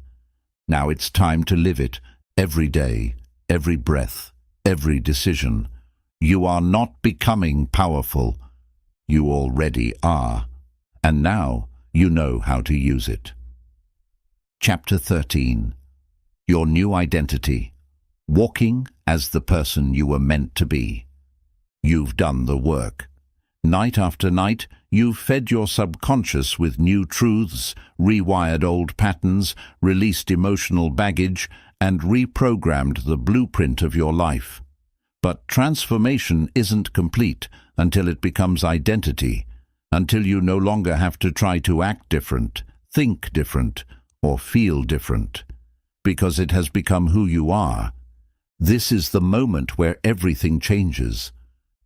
Now it's time to live it every day, every breath, every decision. You are not becoming powerful. You already are. And now you know how to use it. Chapter 13. Your new identity. Walking as the person you were meant to be. You've done the work. Night after night, you've fed your subconscious with new truths, rewired old patterns, released emotional baggage, and reprogrammed the blueprint of your life. But transformation isn't complete until it becomes identity, until you no longer have to try to act different, think different, or feel different, because it has become who you are. This is the moment where everything changes,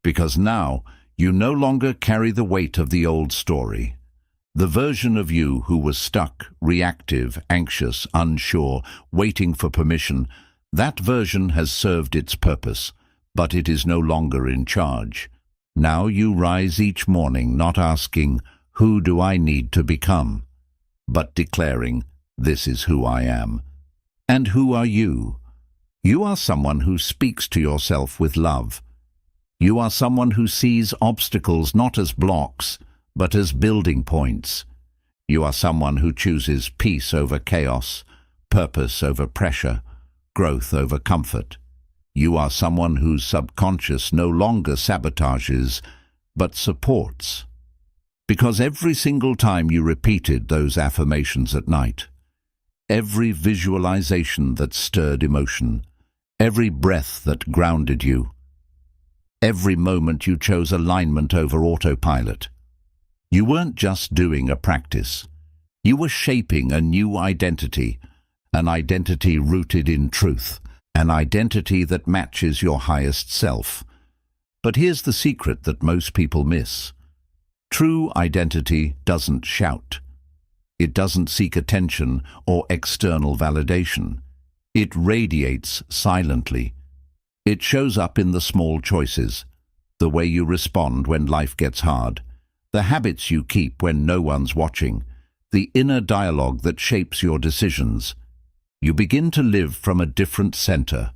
because now you no longer carry the weight of the old story. The version of you who was stuck, reactive, anxious, unsure, waiting for permission, that version has served its purpose, but it is no longer in charge. Now you rise each morning not asking, "Who do I need to become?" but declaring, "This is who I am." And who are you? You are someone who speaks to yourself with love. You are someone who sees obstacles not as blocks, but as building points. You are someone who chooses peace over chaos, purpose over pressure, growth over comfort. You are someone whose subconscious no longer sabotages, but supports. Because every single time you repeated those affirmations at night, every visualization that stirred emotion, every breath that grounded you, every moment you chose alignment over autopilot, you weren't just doing a practice. You were shaping a new identity, an identity rooted in truth, an identity that matches your highest self. But here's the secret that most people miss. True identity doesn't shout. It doesn't seek attention or external validation. It radiates silently. It shows up in the small choices, the way you respond when life gets hard, the habits you keep when no one's watching, the inner dialogue that shapes your decisions. You begin to live from a different center,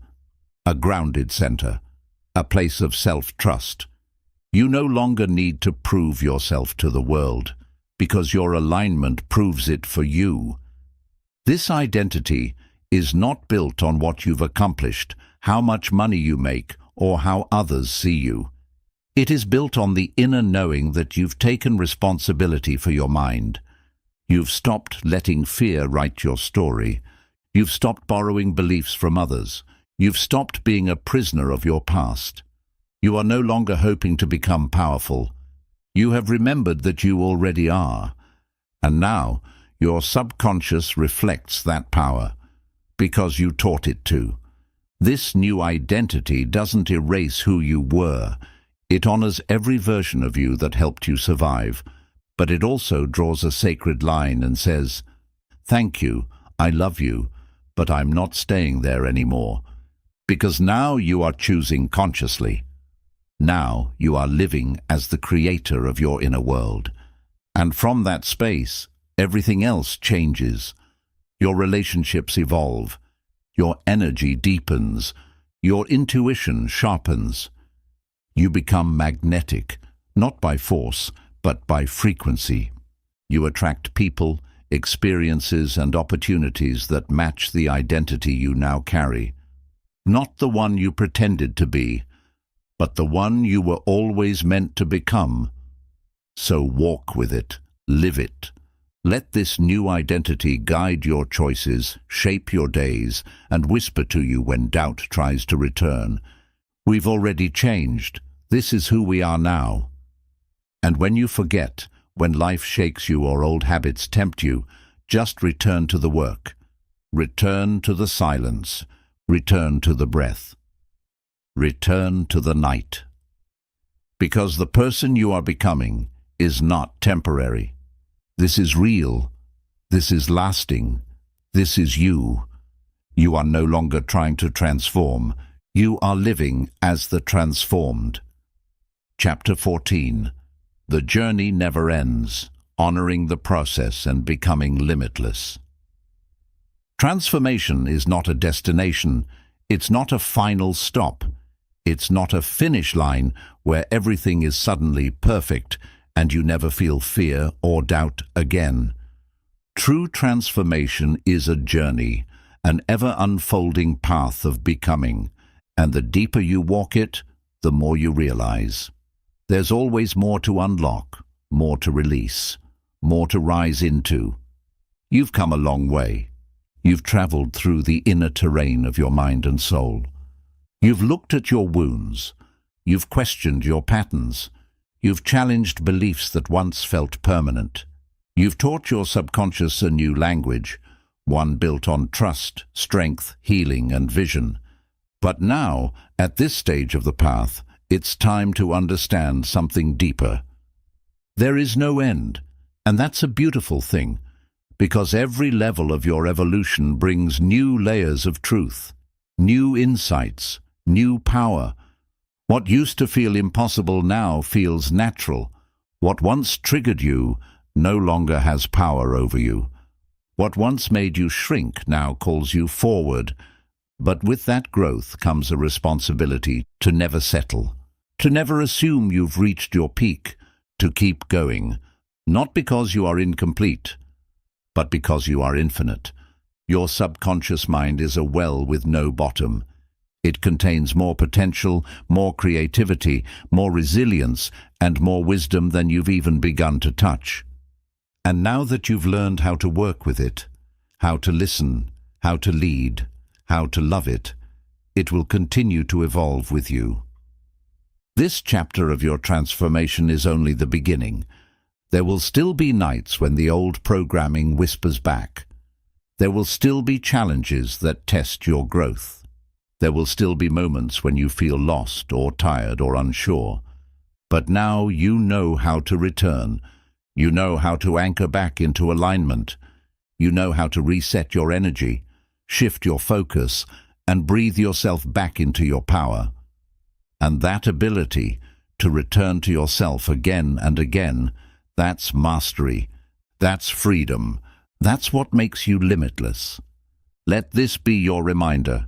a grounded center, a place of self-trust. You no longer need to prove yourself to the world, because your alignment proves it for you. This identity is not built on what you've accomplished, how much money you make, or how others see you. It is built on the inner knowing that you've taken responsibility for your mind. You've stopped letting fear write your story. You've stopped borrowing beliefs from others. You've stopped being a prisoner of your past. You are no longer hoping to become powerful. You have remembered that you already are. And now, your subconscious reflects that power, because you taught it to. This new identity doesn't erase who you were. It honors every version of you that helped you survive, but it also draws a sacred line and says, "Thank you, I love you, but I'm not staying there anymore." Because now you are choosing consciously. Now you are living as the creator of your inner world. And from that space, everything else changes. Your relationships evolve. Your energy deepens. Your intuition sharpens. You become magnetic, not by force, but by frequency. You attract people, experiences, and opportunities that match the identity you now carry. Not the one you pretended to be, but the one you were always meant to become. So walk with it, live it. Let this new identity guide your choices, shape your days, and whisper to you when doubt tries to return. We've already changed. This is who we are now. And when you forget, when life shakes you or old habits tempt you, just return to the work. Return to the silence. Return to the breath. Return to the night. Because the person you are becoming is not temporary. This is real. This is lasting. This is you. You are no longer trying to transform. You are living as the transformed. Chapter 14. The journey never ends, honoring the process and becoming limitless. Transformation is not a destination. It's not a final stop. It's not a finish line where everything is suddenly perfect and you never feel fear or doubt again. True transformation is a journey, an ever-unfolding path of becoming, and the deeper you walk it, the more you realize. There's always more to unlock, more to release, more to rise into. You've come a long way. You've traveled through the inner terrain of your mind and soul. You've looked at your wounds. You've questioned your patterns. You've challenged beliefs that once felt permanent. You've taught your subconscious a new language, one built on trust, strength, healing, and vision. But now, at this stage of the path, it's time to understand something deeper. There is no end, and that's a beautiful thing, because every level of your evolution brings new layers of truth, new insights, new power. What used to feel impossible now feels natural. What once triggered you no longer has power over you. What once made you shrink now calls you forward. But with that growth comes a responsibility to never settle, to never assume you've reached your peak, to keep going, not because you are incomplete, but because you are infinite. Your subconscious mind is a well with no bottom. It contains more potential, more creativity, more resilience, and more wisdom than you've even begun to touch. And now that you've learned how to work with it, how to listen, how to lead, how to love it, it will continue to evolve with you. This chapter of your transformation is only the beginning. There will still be nights when the old programming whispers back. There will still be challenges that test your growth. There will still be moments when you feel lost or tired or unsure. But now you know how to return. You know how to anchor back into alignment. You know how to reset your energy, shift your focus, and breathe yourself back into your power. And that ability to return to yourself again and again, that's mastery, that's freedom, that's what makes you limitless. Let this be your reminder.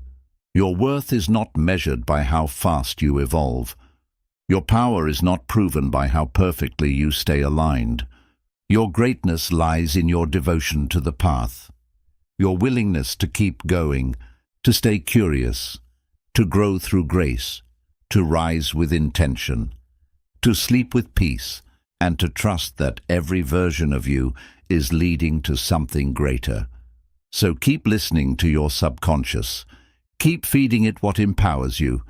Your worth is not measured by how fast you evolve. Your power is not proven by how perfectly you stay aligned. Your greatness lies in your devotion to the path, your willingness to keep going, to stay curious, to grow through grace, to rise with intention, to sleep with peace, and to trust that every version of you is leading to something greater. So keep listening to your subconscious. Keep feeding it what empowers you.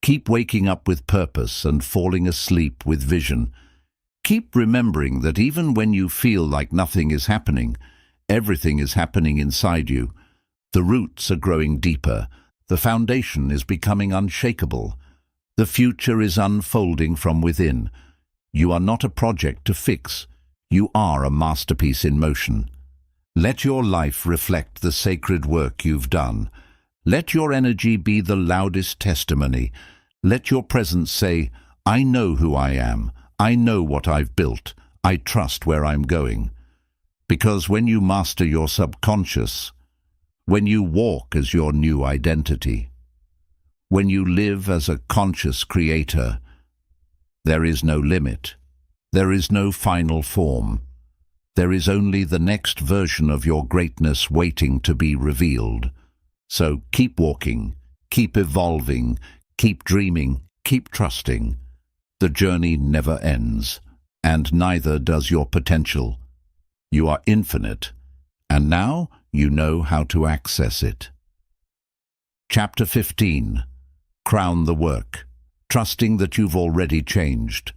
Keep waking up with purpose and falling asleep with vision. Keep remembering that even when you feel like nothing is happening, everything is happening inside you. The roots are growing deeper. The foundation is becoming unshakable. The future is unfolding from within. You are not a project to fix. You are a masterpiece in motion. Let your life reflect the sacred work you've done. Let your energy be the loudest testimony. Let your presence say, I know who I am. I know what I've built. I trust where I'm going. Because when you master your subconscious, when you walk as your new identity, when you live as a conscious creator, there is no limit. There is no final form. There is only the next version of your greatness waiting to be revealed. So keep walking, keep evolving, keep dreaming, keep trusting. The journey never ends, and neither does your potential. You are infinite, and now you know how to access it. Chapter 15. Crown the work, trusting that you've already changed.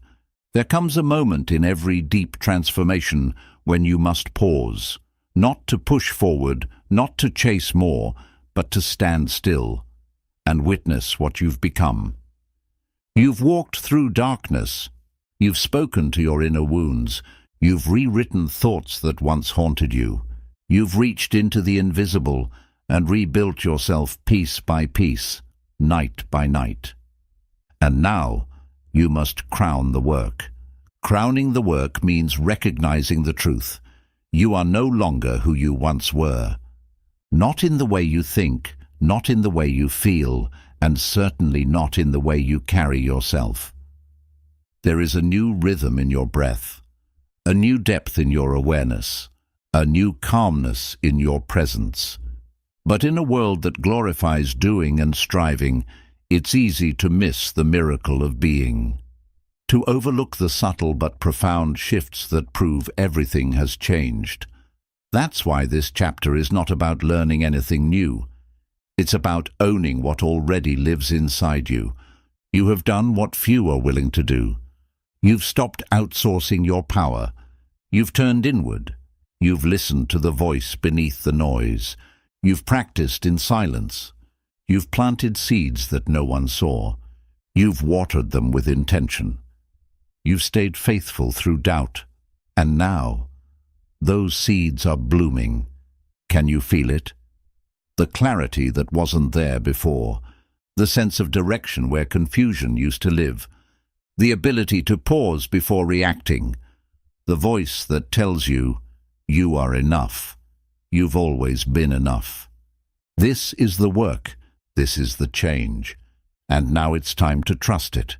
There comes a moment in every deep transformation when you must pause, not to push forward, not to chase more, but to stand still and witness what you've become. You've walked through darkness. You've spoken to your inner wounds. You've rewritten thoughts that once haunted you. You've reached into the invisible and rebuilt yourself piece by piece, night by night. And now you must crown the work. Crowning the work means recognizing the truth. You are no longer who you once were. Not in the way you think, not in the way you feel, and certainly not in the way you carry yourself. There is a new rhythm in your breath, a new depth in your awareness, a new calmness in your presence. But in a world that glorifies doing and striving, it's easy to miss the miracle of being, to overlook the subtle but profound shifts that prove everything has changed. That's why this chapter is not about learning anything new. It's about owning what already lives inside you. You have done what few are willing to do. You've stopped outsourcing your power. You've turned inward. You've listened to the voice beneath the noise. You've practiced in silence. You've planted seeds that no one saw. You've watered them with intention. You've stayed faithful through doubt. And now, those seeds are blooming. Can you feel it? The clarity that wasn't there before. The sense of direction where confusion used to live. The ability to pause before reacting. The voice that tells you, you are enough. You've always been enough. This is the work. This is the change. And now it's time to trust it.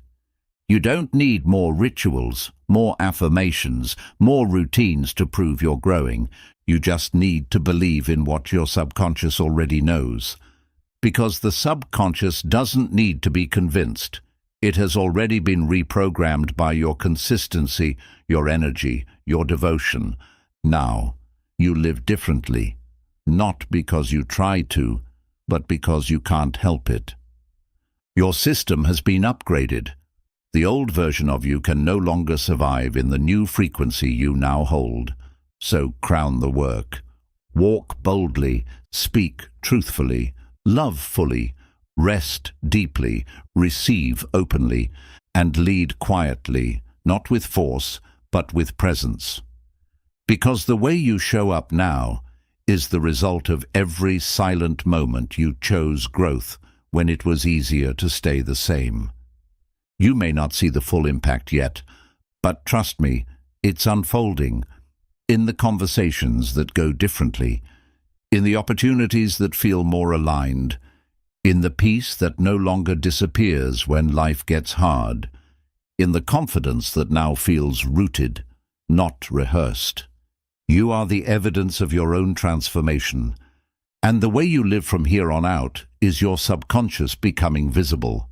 You don't need more rituals, more affirmations, more routines to prove you're growing. You just need to believe in what your subconscious already knows. Because the subconscious doesn't need to be convinced. It has already been reprogrammed by your consistency, your energy, your devotion. Now, you live differently, not because you try to, but because you can't help it. Your system has been upgraded. The old version of you can no longer survive in the new frequency you now hold. So crown the work. Walk boldly, speak truthfully, love fully, rest deeply, receive openly, and lead quietly, not with force, but with presence. Because the way you show up now is the result of every silent moment you chose growth when it was easier to stay the same. You may not see the full impact yet, but trust me, it's unfolding in the conversations that go differently, in the opportunities that feel more aligned, in the peace that no longer disappears when life gets hard, in the confidence that now feels rooted, not rehearsed. You are the evidence of your own transformation, and the way you live from here on out is your subconscious becoming visible.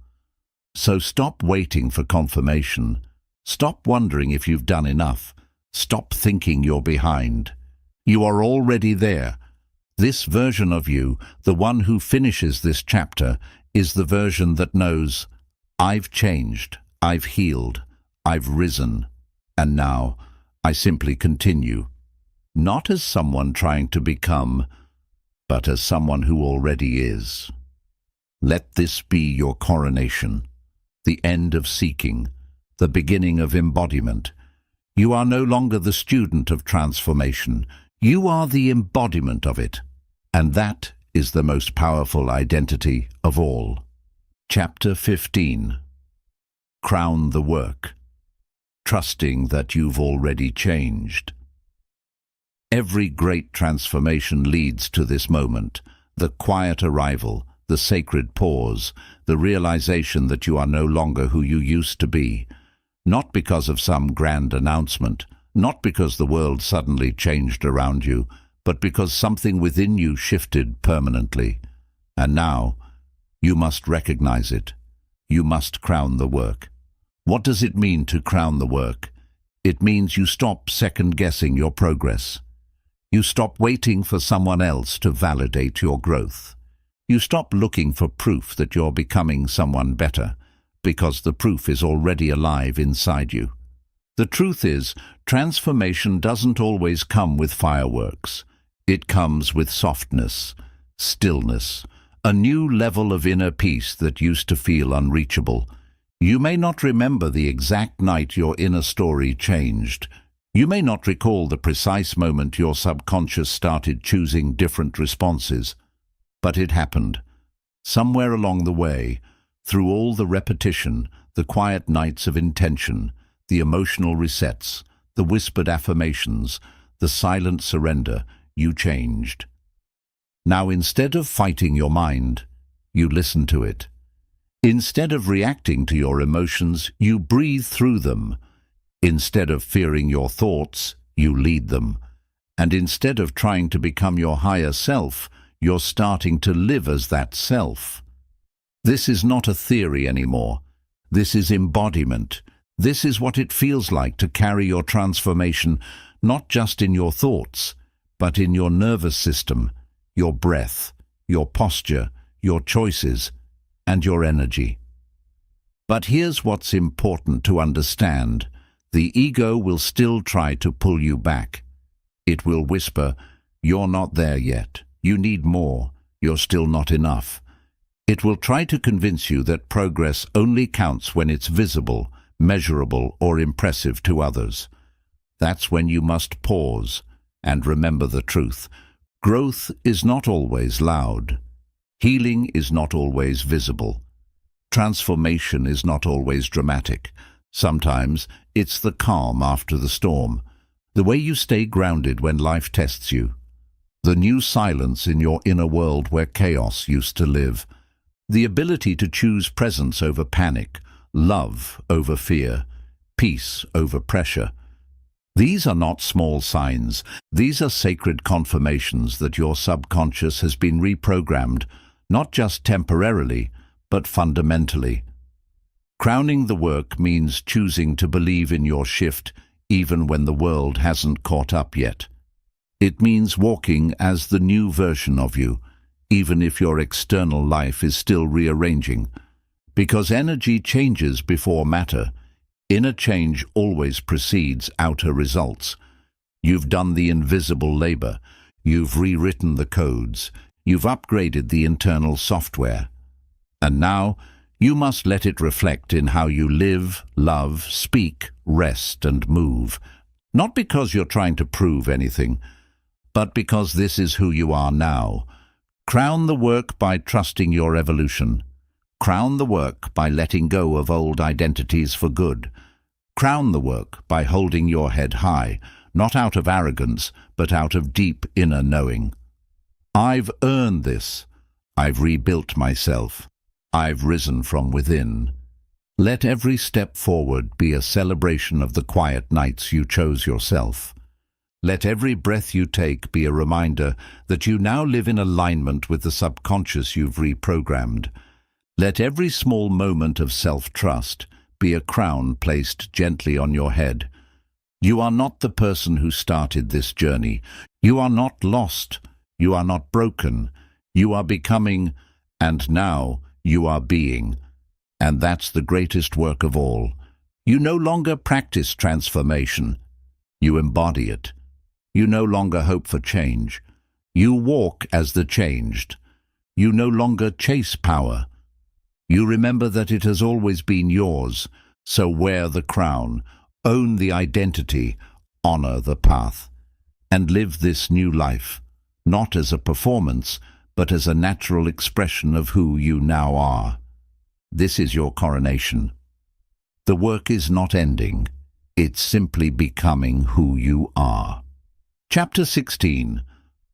So stop waiting for confirmation. Stop wondering if you've done enough. Stop thinking you're behind. You are already there. This version of you, the one who finishes this chapter, is the version that knows, I've changed, I've healed, I've risen, and now I simply continue. Not as someone trying to become, but as someone who already is. Let this be your coronation, the end of seeking, the beginning of embodiment. You are no longer the student of transformation. You are the embodiment of it, and that is the most powerful identity of all. Chapter 15. Crown the work, trusting that you've already changed. Every great transformation leads to this moment, the quiet arrival, the sacred pause, the realization that you are no longer who you used to be, not because of some grand announcement, not because the world suddenly changed around you, but because something within you shifted permanently. And now, you must recognize it. You must crown the work. What does it mean to crown the work? It means you stop second-guessing your progress. You stop waiting for someone else to validate your growth. You stop looking for proof that you're becoming someone better, because the proof is already alive inside you. The truth is, transformation doesn't always come with fireworks. It comes with softness, stillness, a new level of inner peace that used to feel unreachable. You may not remember the exact night your inner story changed. You may not recall the precise moment your subconscious started choosing different responses, but it happened. Somewhere along the way, through all the repetition, the quiet nights of intention, the emotional resets, the whispered affirmations, the silent surrender, you changed. Now, instead of fighting your mind, you listen to it. Instead of reacting to your emotions, you breathe through them. Instead of fearing your thoughts, you lead them. And instead of trying to become your higher self, you're starting to live as that self. This is not a theory anymore. This is embodiment. This is what it feels like to carry your transformation, not just in your thoughts, but in your nervous system, your breath, your posture, your choices, and your energy. But here's what's important to understand. The ego will still try to pull you back. It will whisper, "You're not there yet. You need more. You're still not enough." It will try to convince you that progress only counts when it's visible, measurable, or impressive to others. That's when you must pause and remember the truth. Growth is not always loud. Healing is not always visible. Transformation is not always dramatic. Sometimes it's the calm after the storm, the way you stay grounded when life tests you, the new silence in your inner world where chaos used to live, the ability to choose presence over panic, love over fear, peace over pressure. These are not small signs. These are sacred confirmations that your subconscious has been reprogrammed, not just temporarily, but fundamentally. Crowning the work means choosing to believe in your shift even when the world hasn't caught up yet. It means walking as the new version of you, even if your external life is still rearranging. Because energy changes before matter, inner change always precedes outer results. You've done the invisible labor. You've rewritten the codes. You've upgraded the internal software. And now, you must let it reflect in how you live, love, speak, rest, and move. Not because you're trying to prove anything, but because this is who you are now. Crown the work by trusting your evolution. Crown the work by letting go of old identities for good. Crown the work by holding your head high, not out of arrogance, but out of deep inner knowing. I've earned this. I've rebuilt myself. I've risen from within. Let every step forward be a celebration of the quiet nights you chose yourself. Let every breath you take be a reminder that you now live in alignment with the subconscious you've reprogrammed. Let every small moment of self-trust be a crown placed gently on your head. You are not the person who started this journey. You are not lost. You are not broken. You are becoming, and now you are being. And that's the greatest work of all. You no longer practice transformation. You embody it. You no longer hope for change. You walk as the changed. You no longer chase power. You remember that it has always been yours, so wear the crown, own the identity, honor the path, and live this new life, not as a performance, but as a natural expression of who you now are. This is your coronation. The work is not ending. It's simply becoming who you are. Chapter 16.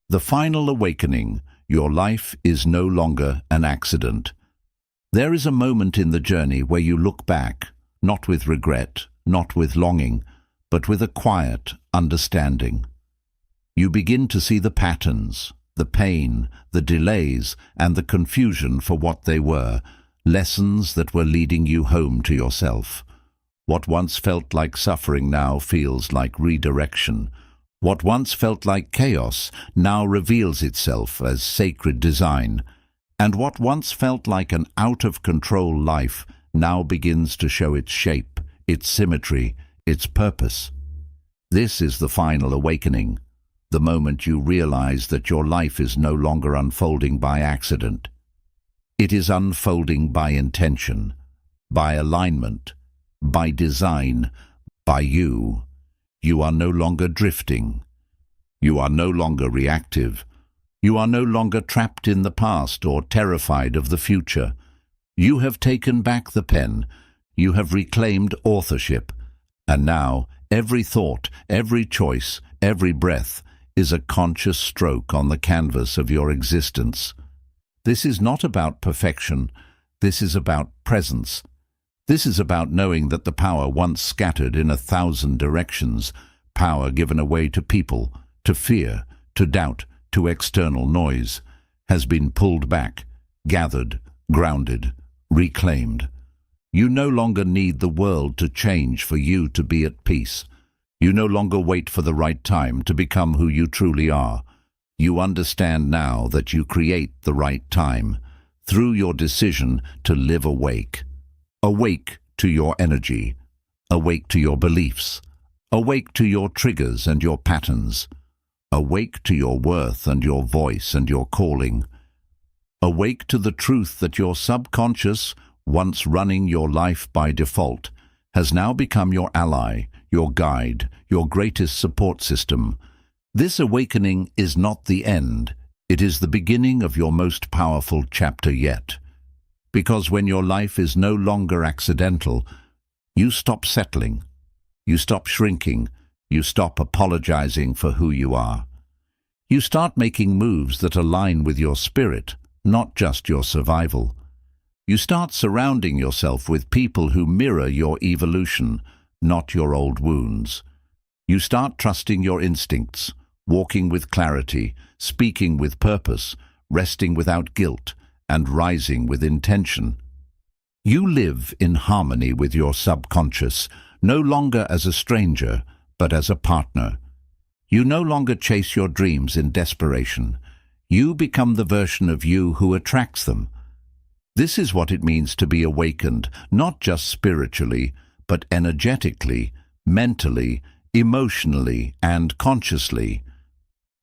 The Final Awakening. Your life is no longer an accident. There is a moment in the journey where you look back, not with regret, not with longing, but with a quiet understanding. You begin to see the patterns, the pain, the delays, and the confusion for what they were, lessons that were leading you home to yourself. What once felt like suffering now feels like redirection. What once felt like chaos now reveals itself as sacred design. And what once felt like an out-of-control life now begins to show its shape, its symmetry, its purpose. This is the final awakening, the moment you realize that your life is no longer unfolding by accident. It is unfolding by intention, by alignment, by design, by you. You are no longer drifting. You are no longer reactive. You are no longer trapped in the past or terrified of the future. You have taken back the pen. You have reclaimed authorship. And now, every thought, every choice, every breath is a conscious stroke on the canvas of your existence. This is not about perfection. This is about presence. This is about knowing that the power once scattered in 1,000 directions, power given away to people, to fear, to doubt, to external noise, has been pulled back, gathered, grounded, reclaimed. You no longer need the world to change for you to be at peace. You no longer wait for the right time to become who you truly are. You understand now that you create the right time through your decision to live awake. Awake to your energy. Awake to your beliefs. Awake to your triggers and your patterns. Awake to your worth and your voice and your calling. Awake to the truth that your subconscious, once running your life by default, has now become your ally, your guide, your greatest support system. This awakening is not the end. It is the beginning of your most powerful chapter yet. Because when your life is no longer accidental, you stop settling. You stop shrinking. You stop apologizing for who you are. You start making moves that align with your spirit, not just your survival. You start surrounding yourself with people who mirror your evolution, not your old wounds. You start trusting your instincts, walking with clarity, speaking with purpose, resting without guilt, and rising with intention. You live in harmony with your subconscious, no longer as a stranger, but as a partner. You no longer chase your dreams in desperation. You become the version of you who attracts them. This is what it means to be awakened, not just spiritually, but energetically, mentally, emotionally, and consciously.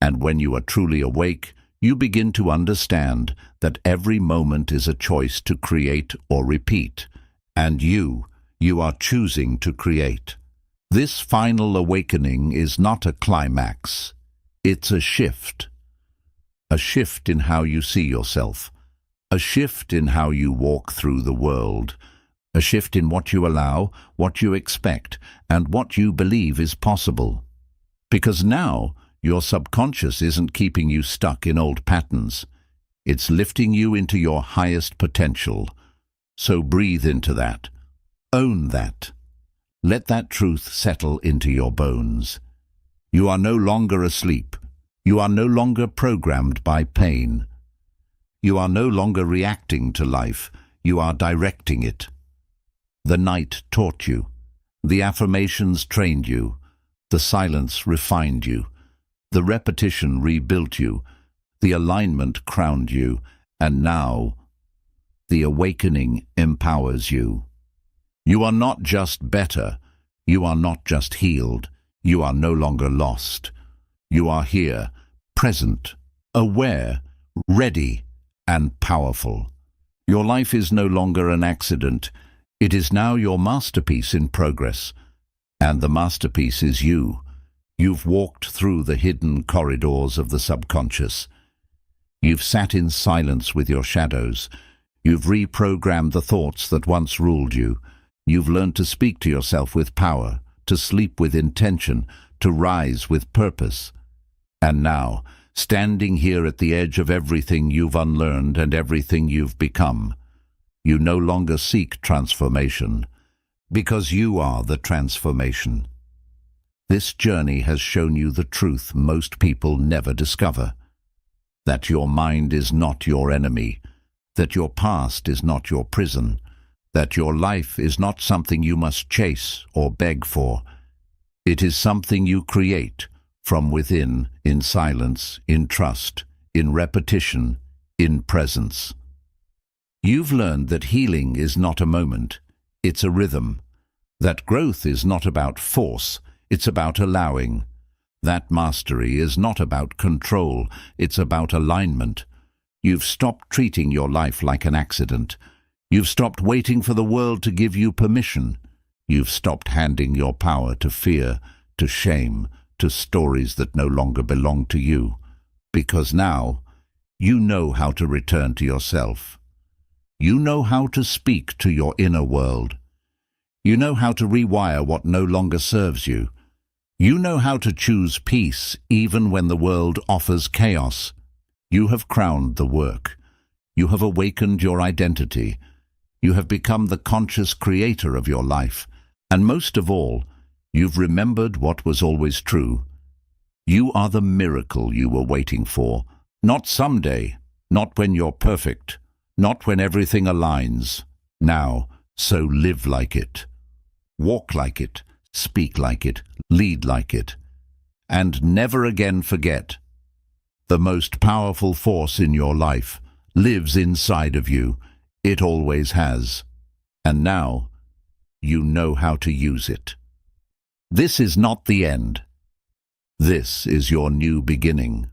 And when you are truly awake, you begin to understand that every moment is a choice to create or repeat. And you are choosing to create. This final awakening is not a climax. It's a shift in how you see yourself, a shift in how you walk through the world, a shift in what you allow, what you expect, and what you believe is possible. Because now, your subconscious isn't keeping you stuck in old patterns. It's lifting you into your highest potential. So breathe into that. Own that. Let that truth settle into your bones. You are no longer asleep. You are no longer programmed by pain. You are no longer reacting to life. You are directing it. The night taught you. The affirmations trained you. The silence refined you. The repetition rebuilt you. The alignment crowned you. And now, the awakening empowers you. You are not just better. You are not just healed. You are no longer lost. You are here, present, aware, ready, and powerful. Your life is no longer an accident. It is now your masterpiece in progress. And the masterpiece is you. You've walked through the hidden corridors of the subconscious. You've sat in silence with your shadows. You've reprogrammed the thoughts that once ruled you. You've learned to speak to yourself with power, to sleep with intention, to rise with purpose. And now, standing here at the edge of everything you've unlearned and everything you've become, you no longer seek transformation, because you are the transformation. This journey has shown you the truth most people never discover, that your mind is not your enemy, that your past is not your prison, that your life is not something you must chase or beg for. It is something you create from within, in silence, in trust, in repetition, in presence. You've learned that healing is not a moment, it's a rhythm. That growth is not about force, it's about allowing. That mastery is not about control, it's about alignment. You've stopped treating your life like an accident. You've stopped waiting for the world to give you permission. You've stopped handing your power to fear, to shame, to stories that no longer belong to you. Because now, you know how to return to yourself. You know how to speak to your inner world. You know how to rewire what no longer serves you. You know how to choose peace even when the world offers chaos. You have crowned the work. You have awakened your identity. You have become the conscious creator of your life. And most of all, you've remembered what was always true. You are the miracle you were waiting for. Not someday, not when you're perfect, not when everything aligns. Now, so live like it. Walk like it, speak like it, lead like it. And never again forget, the most powerful force in your life lives inside of you. It always has. And now, you know how to use it. This is not the end. This is your new beginning.